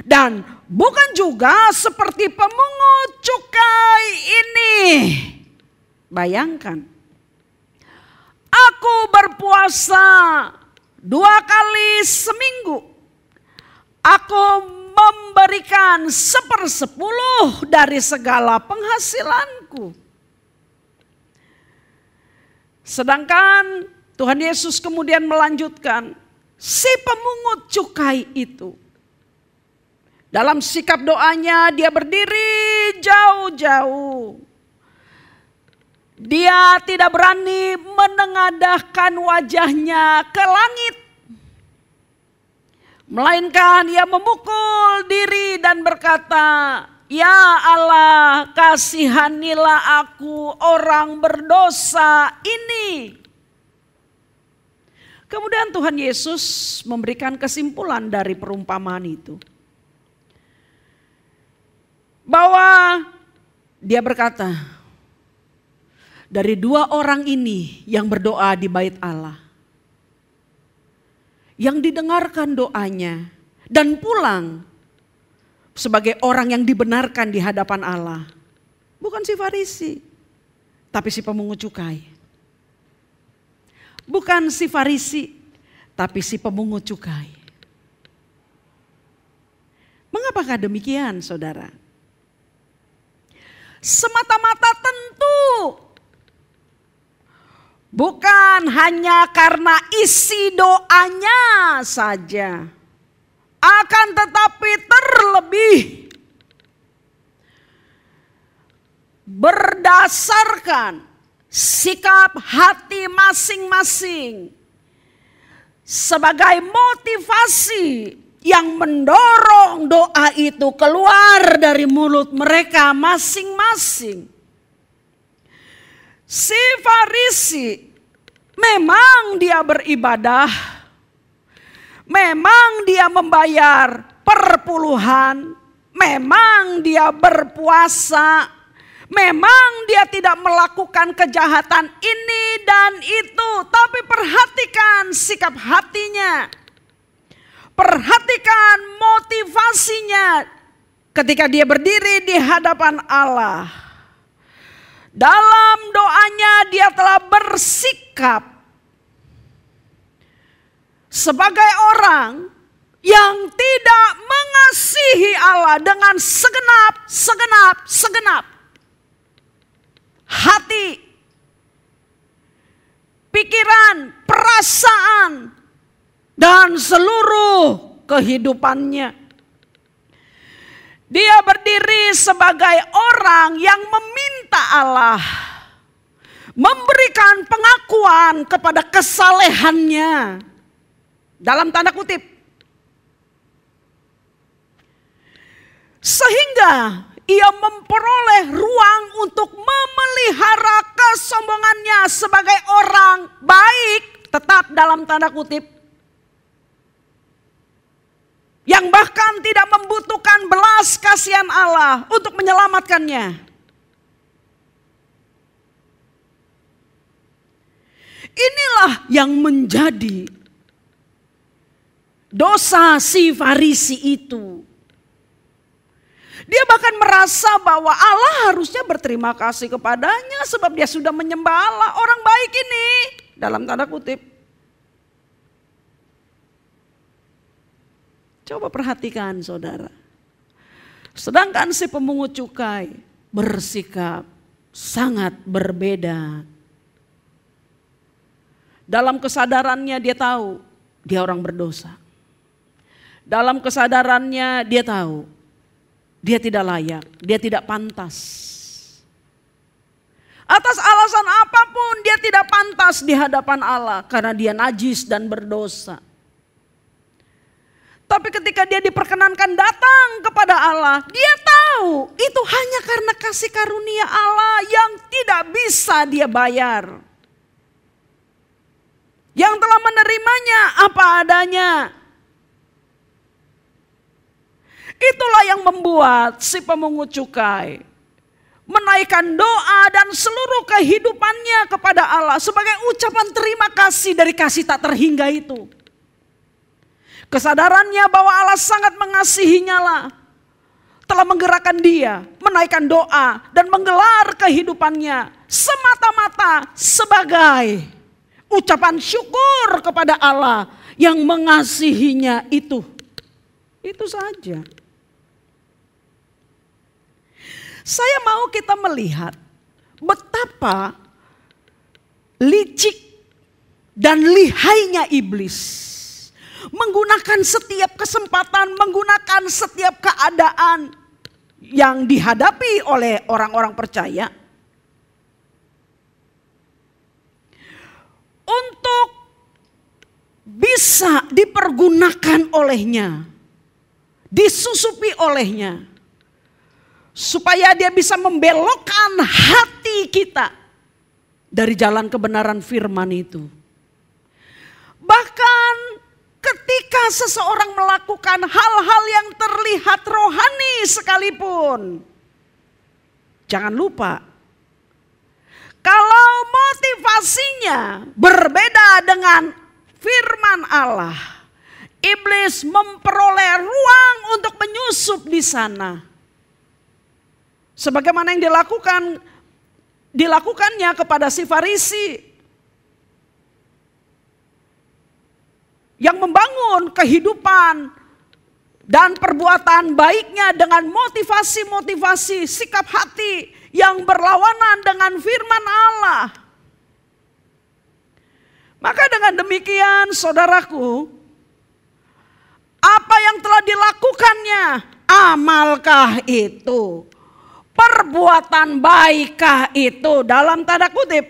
dan bukan juga seperti pemungut cukai ini." Bayangkan, aku berpuasa 2 kali seminggu. Aku memberikan 1/10 dari segala penghasilanku. Sedangkan Tuhan Yesus kemudian melanjutkan, si pemungut cukai itu dalam sikap doanya dia berdiri jauh-jauh. Dia tidak berani menengadahkan wajahnya ke langit. Melainkan ia memukul diri dan berkata, "Ya Allah, kasihanilah aku orang berdosa ini." Kemudian Tuhan Yesus memberikan kesimpulan dari perumpamaan itu. Bahwa dia berkata, dari 2 orang ini yang berdoa di bait Allah, yang didengarkan doanya dan pulang sebagai orang yang dibenarkan di hadapan Allah, bukan si Farisi, tapi si pemungut cukai. Bukan si Farisi, tapi si pemungut cukai. Mengapakah demikian, saudara? Semata-mata tentu bukan hanya karena isi doanya saja, akan tetapi terlebih berdasarkan sikap hati masing-masing sebagai motivasi yang mendorong doa itu keluar dari mulut mereka masing-masing. Si Farisi memang dia beribadah, memang dia membayar perpuluhan, memang dia berpuasa, memang dia tidak melakukan kejahatan ini dan itu. Tapi perhatikan sikap hatinya, perhatikan motivasinya ketika dia berdiri di hadapan Allah. Dalam doanya dia telah bersikap sebagai orang yang tidak mengasihi Allah dengan segenap hati, pikiran, perasaan, dan seluruh kehidupannya. Dia berdiri sebagai orang yang meminta Allah memberikan pengakuan kepada kesalehannya, dalam tanda kutip, sehingga ia memperoleh ruang untuk memelihara kesombongannya sebagai orang baik, tetap dalam tanda kutip, yang bahkan tidak membutuhkan belas kasihan Allah untuk menyelamatkannya. Inilah yang menjadi dosa si Farisi itu. Dia bahkan merasa bahwa Allah harusnya berterima kasih kepadanya sebab dia sudah menyembah Allah. Orang baik ini, dalam tanda kutip. Coba perhatikan saudara. Sedangkan si pemungut cukai bersikap sangat berbeda. Dalam kesadarannya dia tahu dia orang berdosa. Dalam kesadarannya dia tahu dia tidak layak, dia tidak pantas. Atas alasan apapun dia tidak pantas di hadapan Allah karena dia najis dan berdosa. Tapi ketika dia diperkenankan datang kepada Allah, dia tahu itu hanya karena kasih karunia Allah yang tidak bisa dia bayar. Yang telah menerimanya apa adanya. Itulah yang membuat si pemungut cukai menaikkan doa dan seluruh kehidupannya kepada Allah sebagai ucapan terima kasih dari kasih tak terhingga itu. Kesadarannya bahwa Allah sangat mengasihinya lah telah menggerakkan dia menaikkan doa dan menggelar kehidupannya semata-mata sebagai ucapan syukur kepada Allah yang mengasihinya itu. Itu saja. Saya mau kita melihat betapa licik dan lihainya iblis. Menggunakan setiap kesempatan, menggunakan setiap keadaan yang dihadapi oleh orang-orang percaya. Untuk bisa dipergunakan olehnya, disusupi olehnya. Supaya dia bisa membelokkan hati kita dari jalan kebenaran firman itu. Bahkan ketika seseorang melakukan hal-hal yang terlihat rohani sekalipun. Jangan lupa, kalau motivasinya berbeda dengan firman Allah, iblis memperoleh ruang untuk menyusup di sana. Sebagaimana yang dilakukannya kepada si Farisi yang membangun kehidupan dan perbuatan baiknya dengan motivasi-motivasi sikap hati yang berlawanan dengan firman Allah. Maka dengan demikian saudaraku, apa yang telah dilakukannya, amalkah itu? Perbuatan baikkah itu, dalam tanda kutip?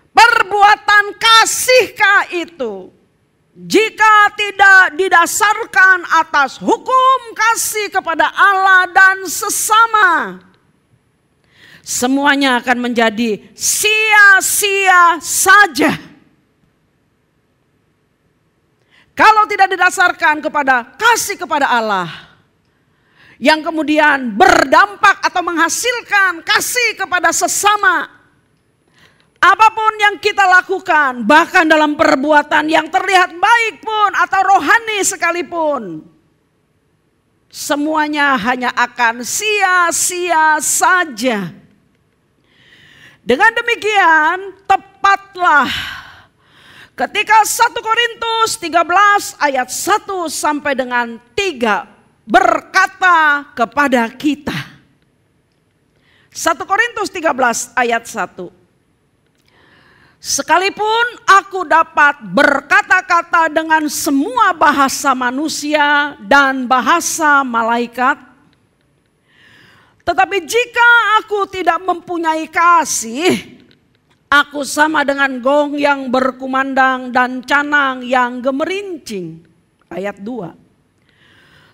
Perbuatan kasihkah itu? Jika tidak didasarkan atas hukum kasih kepada Allah dan sesama, semuanya akan menjadi sia-sia saja. Kalau tidak didasarkan kepada kasih kepada Allah, yang kemudian berdampak atau menghasilkan kasih kepada sesama. Apapun yang kita lakukan, bahkan dalam perbuatan yang terlihat baik pun atau rohani sekalipun, semuanya hanya akan sia-sia saja. Dengan demikian, tepatlah ketika 1 Korintus 13 ayat 1 sampai dengan 3 berkata kepada kita. 1 Korintus 13 ayat 1. Sekalipun aku dapat berkata-kata dengan semua bahasa manusia dan bahasa malaikat, Tetapi jika aku tidak mempunyai kasih, aku sama dengan gong yang berkumandang dan canang yang gemerincing. Ayat 2.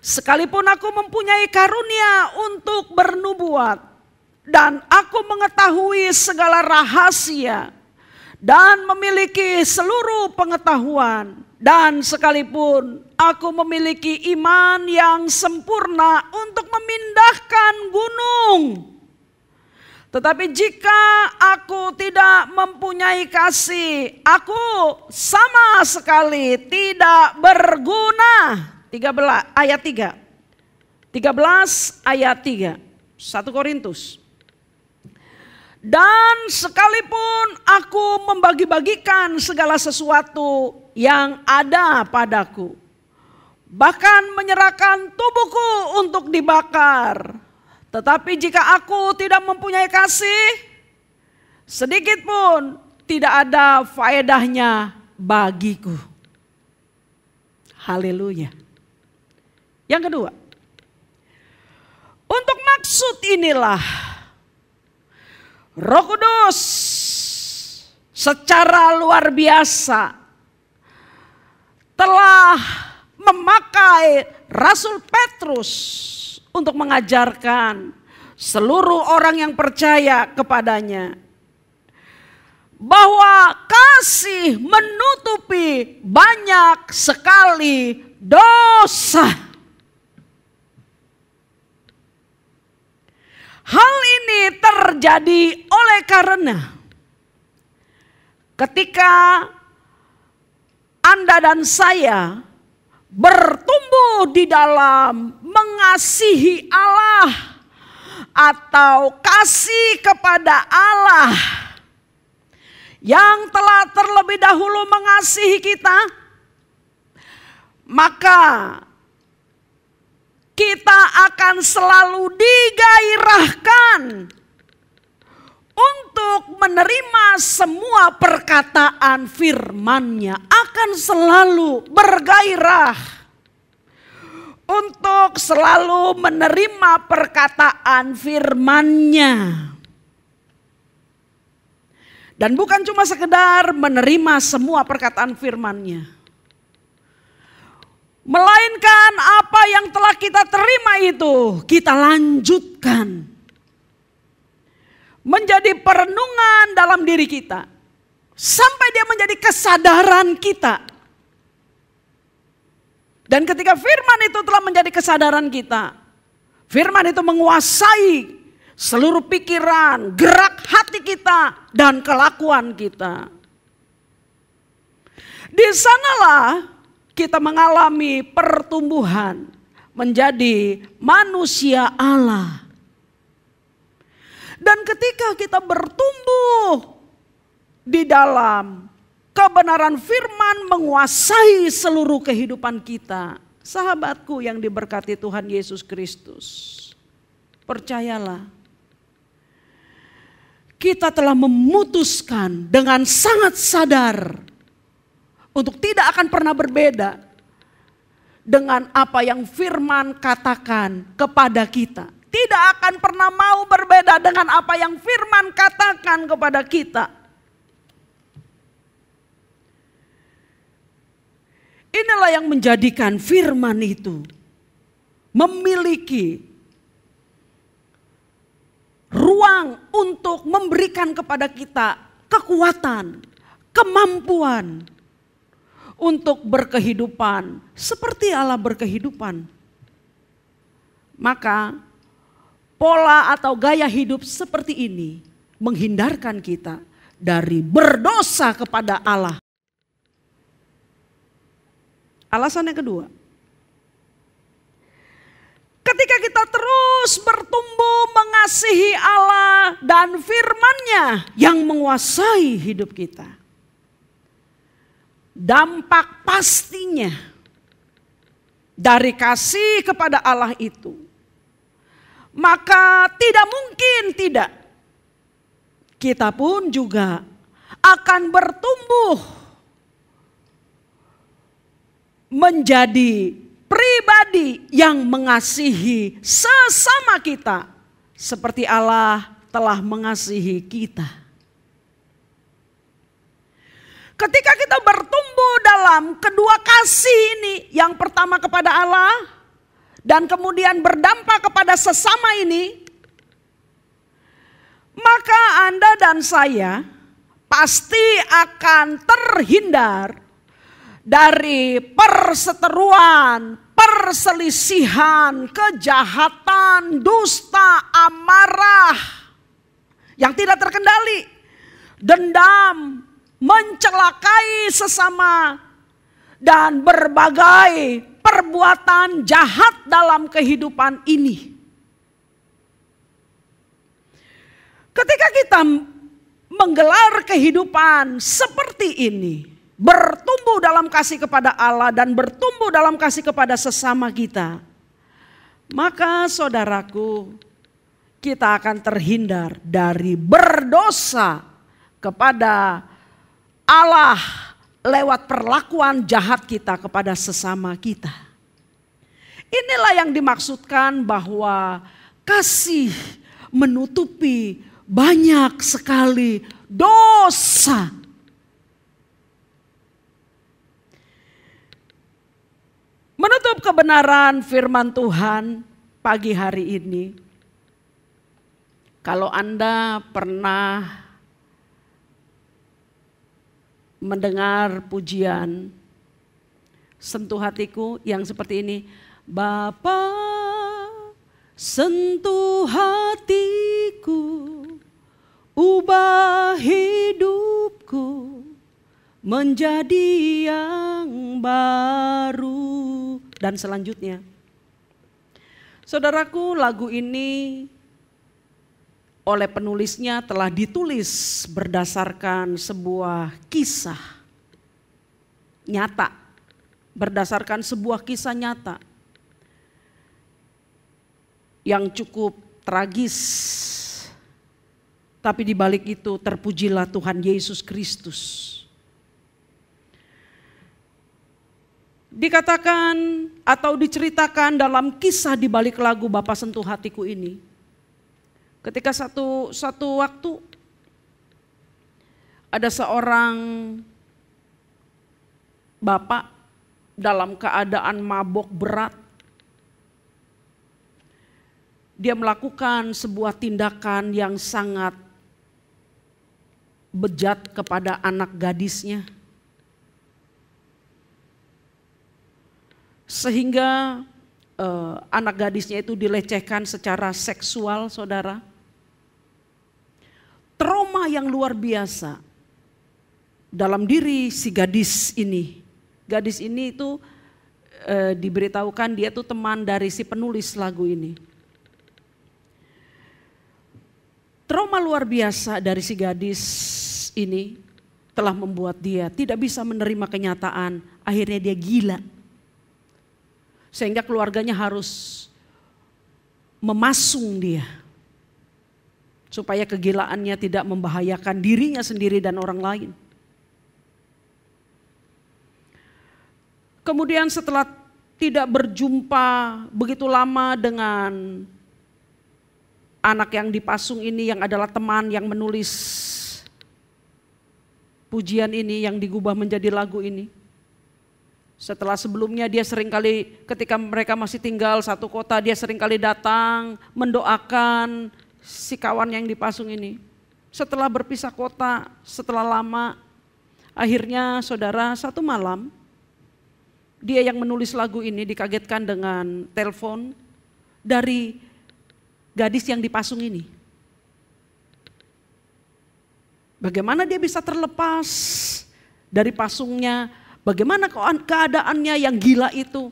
Sekalipun aku mempunyai karunia untuk bernubuat, dan aku mengetahui segala rahasia, dan memiliki seluruh pengetahuan, dan sekalipun aku memiliki iman yang sempurna untuk memindahkan gunung, tetapi jika aku tidak mempunyai kasih, aku sama sekali tidak berguna. 13 ayat 3. 13 ayat 3. 1 Korintus. Dan sekalipun aku membagi-bagikan segala sesuatu yang ada padaku, bahkan menyerahkan tubuhku untuk dibakar, tetapi jika aku tidak mempunyai kasih, sedikit pun tidak ada faedahnya bagiku. Haleluya. Yang kedua, untuk maksud inilah Roh Kudus secara luar biasa telah memakai Rasul Petrus untuk mengajarkan seluruh orang yang percaya kepadanya bahwa kasih menutupi banyak sekali dosa. Hal ini terjadi oleh karena ketika Anda dan saya bertumbuh di dalam mengasihi Allah atau kasih kepada Allah yang telah terlebih dahulu mengasihi kita, maka kita akan selalu digairahkan untuk menerima semua perkataan firman-Nya, akan selalu bergairah untuk selalu menerima perkataan firman-Nya. Dan bukan cuma sekedar menerima semua perkataan firman-Nya, melainkan apa yang telah kita terima itu kita lanjutkan menjadi perenungan dalam diri kita sampai dia menjadi kesadaran kita. Dan ketika firman itu telah menjadi kesadaran kita, firman itu menguasai seluruh pikiran, gerak hati kita dan kelakuan kita. Di sanalah kita mengalami pertumbuhan menjadi manusia Allah. Dan ketika kita bertumbuh di dalam kebenaran firman menguasai seluruh kehidupan kita, sahabatku yang diberkati Tuhan Yesus Kristus, percayalah, kita telah memutuskan dengan sangat sadar untuk tidak akan pernah berbeda dengan apa yang firman katakan kepada kita. Tidak akan pernah mau berbeda dengan apa yang firman katakan kepada kita. Inilah yang menjadikan firman itu memiliki ruang untuk memberikan kepada kita kekuatan, kemampuan untuk berkehidupan seperti Allah berkehidupan. Maka pola atau gaya hidup seperti ini menghindarkan kita dari berdosa kepada Allah. Alasan yang kedua, ketika kita terus bertumbuh mengasihi Allah dan firman-Nya yang menguasai hidup kita, dampak pastinya dari kasih kepada Allah itu, maka tidak mungkin tidak, kita pun juga akan bertumbuh menjadi pribadi yang mengasihi sesama kita seperti Allah telah mengasihi kita. Ketika kita bertumbuh dalam kedua kasih ini, yang pertama kepada Allah dan kemudian berdampak kepada sesama ini, maka Anda dan saya pasti akan terhindar dari perseteruan, perselisihan, kejahatan, dusta, amarah yang tidak terkendali, dendam, mencelakai sesama, dan berbagai perbuatan jahat dalam kehidupan ini. Ketika kita menggelar kehidupan seperti ini, bertumbuh dalam kasih kepada Allah dan bertumbuh dalam kasih kepada sesama kita, maka saudaraku, kita akan terhindar dari berdosa kepada Allah lewat perlakuan jahat kita kepada sesama kita. Inilah yang dimaksudkan bahwa kasih menutupi banyak sekali dosa. Menutup kebenaran firman Tuhan pagi hari ini, kalau Anda pernah mendengar pujian sentuh hatiku yang seperti ini, Bapa sentuh hatiku, ubah hidupku menjadi yang baru, dan selanjutnya. Saudaraku, lagu ini oleh penulisnya telah ditulis berdasarkan sebuah kisah nyata, berdasarkan sebuah kisah nyata yang cukup tragis. Tapi di balik itu terpujilah Tuhan Yesus Kristus. Dikatakan atau diceritakan dalam kisah di balik lagu Bapa Sentuh Hatiku ini, ketika satu waktu ada seorang bapak dalam keadaan mabok berat. Dia melakukan sebuah tindakan yang sangat bejat kepada anak gadisnya. Sehingga anak gadisnya itu dilecehkan secara seksual, saudara. Trauma yang luar biasa dalam diri si gadis ini. Gadis ini itu diberitahukan dia tuh teman dari si penulis lagu ini. Trauma luar biasa dari si gadis ini telah membuat dia tidak bisa menerima kenyataan. Akhirnya dia gila. Sehingga keluarganya harus memasung dia. Supaya kegilaannya tidak membahayakan dirinya sendiri dan orang lain. Kemudian setelah tidak berjumpa begitu lama dengan anak yang dipasung ini, yang adalah teman yang menulis pujian ini yang digubah menjadi lagu ini. Setelah sebelumnya dia seringkali ketika mereka masih tinggal satu kota, dia seringkali datang mendoakan si kawan yang dipasung ini. Setelah berpisah kota, setelah lama, akhirnya saudara satu malam dia yang menulis lagu ini dikagetkan dengan telepon dari gadis yang dipasung ini. Bagaimana dia bisa terlepas dari pasungnya? Bagaimana keadaannya yang gila itu?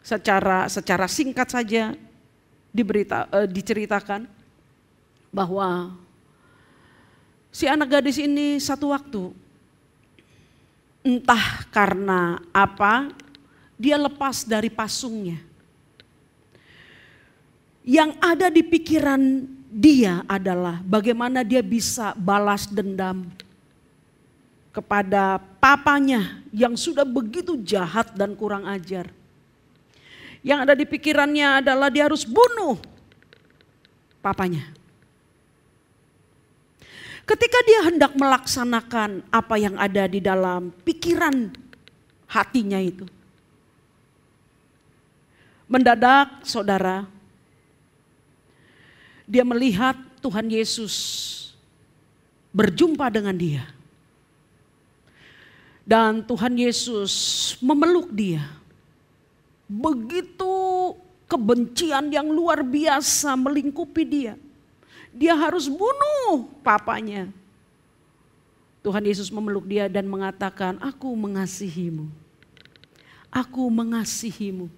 Secara singkat saja diceritakan bahwa si anak gadis ini satu waktu entah karena apa dia lepas dari pasungnya. Yang ada di pikiran dia adalah bagaimana dia bisa balas dendam kepada papanya yang sudah begitu jahat dan kurang ajar. Yang ada di pikirannya adalah dia harus bunuh papanya. Ketika dia hendak melaksanakan apa yang ada di dalam pikiran hatinya itu, mendadak saudara, dia melihat Tuhan Yesus berjumpa dengan dia. Dan Tuhan Yesus memeluk dia. Begitu kebencian yang luar biasa melingkupi dia. Dia harus bunuh papanya. Tuhan Yesus memeluk dia dan mengatakan, aku mengasihimu. Aku mengasihimu.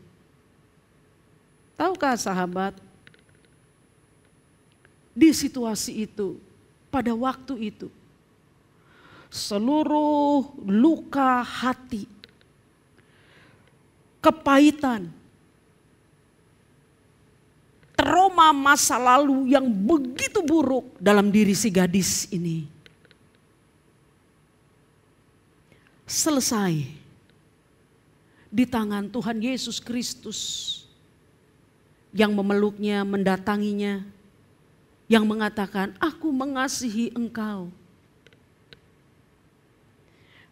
Tahukah sahabat, di situasi itu, pada waktu itu, seluruh luka hati, kepahitan, trauma masa lalu yang begitu buruk dalam diri si gadis ini selesai di tangan Tuhan Yesus Kristus yang memeluknya, mendatanginya, yang mengatakan, aku mengasihi engkau.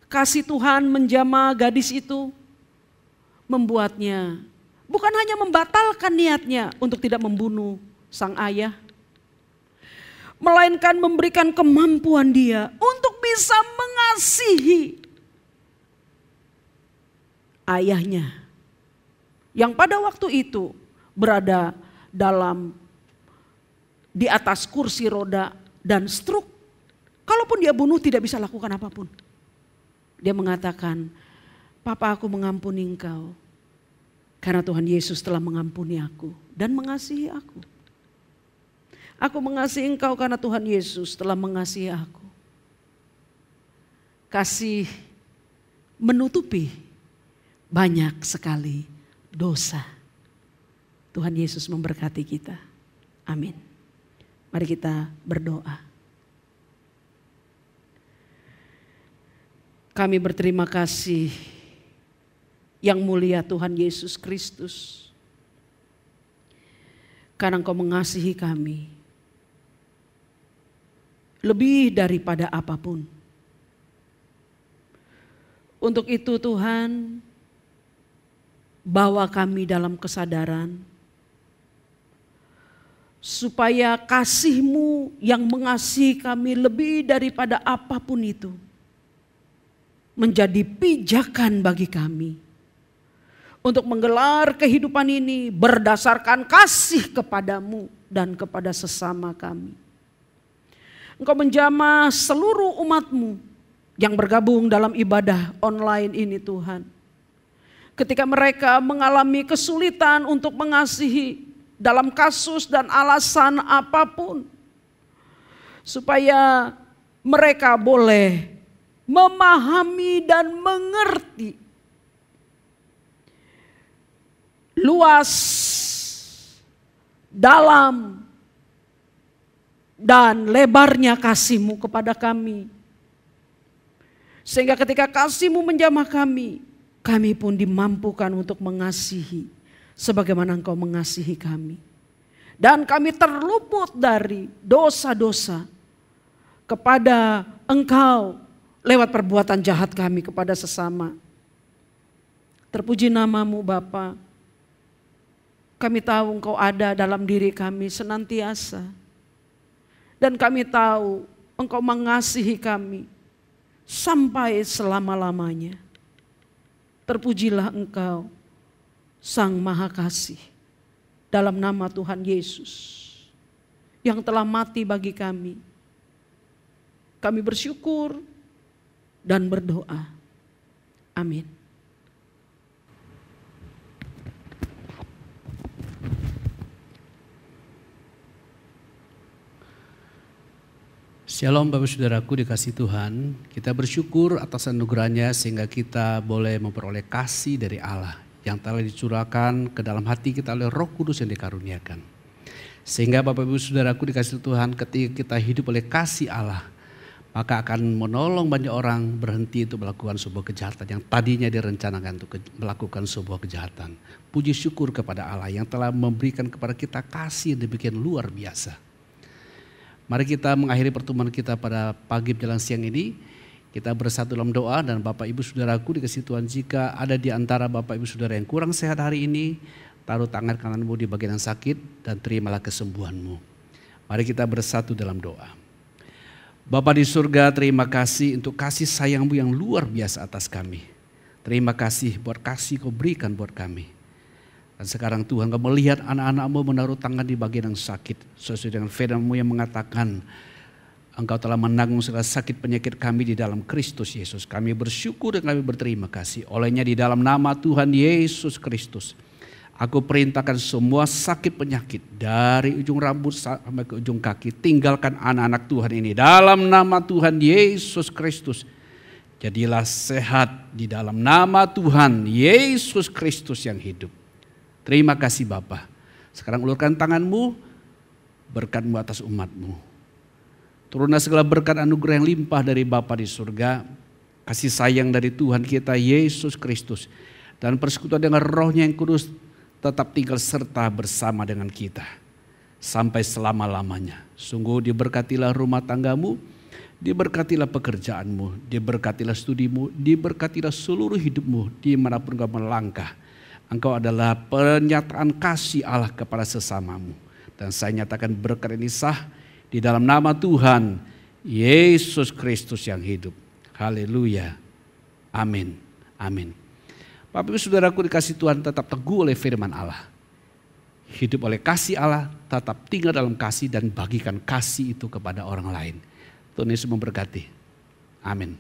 Kasih Tuhan menjamah gadis itu membuatnya bukan hanya membatalkan niatnya untuk tidak membunuh sang ayah, melainkan memberikan kemampuan dia untuk bisa mengasihi ayahnya yang pada waktu itu berada di atas kursi roda dan stroke. Kalaupun dia bunuh tidak bisa lakukan apapun. Dia mengatakan, Papa, aku mengampuni engkau. Karena Tuhan Yesus telah mengampuni aku dan mengasihi aku. Aku mengasihi engkau karena Tuhan Yesus telah mengasihi aku. Kasih menutupi banyak sekali dosa. Tuhan Yesus memberkati kita. Amin. Mari kita berdoa. Kami berterima kasih yang mulia Tuhan Yesus Kristus, karena Engkau mengasihi kami lebih daripada apapun. Untuk itu Tuhan, bawa kami dalam kesadaran supaya kasih-Mu yang mengasihi kami lebih daripada apapun itu menjadi pijakan bagi kami untuk menggelar kehidupan ini berdasarkan kasih kepadamu dan kepada sesama kami. Engkau menjamah seluruh umat-Mu yang bergabung dalam ibadah online ini Tuhan. Ketika mereka mengalami kesulitan untuk mengasihi dalam kasus dan alasan apapun, supaya mereka boleh memahami dan mengerti luas, dalam, dan lebarnya kasih-Mu kepada kami. Sehingga ketika kasih-Mu menjamah kami, kami pun dimampukan untuk mengasihi sebagaimana Engkau mengasihi kami. Dan kami terluput dari dosa-dosa kepada Engkau lewat perbuatan jahat kami kepada sesama. Terpuji nama-Mu Bapa. Kami tahu Engkau ada dalam diri kami senantiasa. Dan kami tahu Engkau mengasihi kami sampai selama-lamanya. Terpujilah Engkau, Sang Maha Kasih, dalam nama Tuhan Yesus yang telah mati bagi kami. Kami bersyukur dan berdoa. Amin. Shalom Bapak Saudaraku dikasih Tuhan, kita bersyukur atas anugerahnya sehingga kita boleh memperoleh kasih dari Allah yang telah dicurahkan ke dalam hati kita oleh Roh Kudus yang dikaruniakan. Sehingga Bapak Ibu Saudaraku dikasih Tuhan, ketika kita hidup oleh kasih Allah, maka akan menolong banyak orang berhenti untuk melakukan sebuah kejahatan yang tadinya direncanakan untuk melakukan sebuah kejahatan. Puji syukur kepada Allah yang telah memberikan kepada kita kasih yang demikian luar biasa. Mari kita mengakhiri pertemuan kita pada pagi menjelang siang ini. Kita bersatu dalam doa, dan Bapak Ibu Saudaraku dikasih Tuhan, jika ada di antara Bapak Ibu Saudara yang kurang sehat hari ini, taruh tangan kananmu di bagian yang sakit dan terimalah kesembuhanmu. Mari kita bersatu dalam doa. Bapa di surga, terima kasih untuk kasih sayang-Mu yang luar biasa atas kami. Terima kasih buat kasih Kau berikan buat kami. Dan sekarang Tuhan, Kau melihat anak-anak-Mu menaruh tangan di bagian yang sakit. Sesuai dengan firman-Mu yang mengatakan, Engkau telah menanggung segala sakit penyakit kami di dalam Kristus Yesus. Kami bersyukur dan kami berterima kasih. Olehnya di dalam nama Tuhan Yesus Kristus, aku perintahkan semua sakit penyakit dari ujung rambut sampai ke ujung kaki, tinggalkan anak-anak Tuhan ini dalam nama Tuhan Yesus Kristus. Jadilah sehat di dalam nama Tuhan Yesus Kristus yang hidup. Terima kasih Bapa. Sekarang ulurkan tanganmu, berkat-Mu atas umat-Mu. Turunlah segala berkat anugerah yang limpah dari Bapa di surga, kasih sayang dari Tuhan kita Yesus Kristus, dan persekutuan dengan Roh-Nya yang kudus tetap tinggal serta bersama dengan kita sampai selama-lamanya. Sungguh diberkatilah rumah tanggamu, diberkatilah pekerjaanmu, diberkatilah studimu, diberkatilah seluruh hidupmu dimanapun kau melangkah. Engkau adalah pernyataan kasih Allah kepada sesamamu. Dan saya nyatakan berkat ini sah di dalam nama Tuhan Yesus Kristus yang hidup. Haleluya. Amin. Amin. Bapak Ibu Saudaraku dikasih Tuhan, tetap teguh oleh firman Allah. Hidup oleh kasih Allah, tetap tinggal dalam kasih dan bagikan kasih itu kepada orang lain. Tuhan Yesus memberkati. Amin.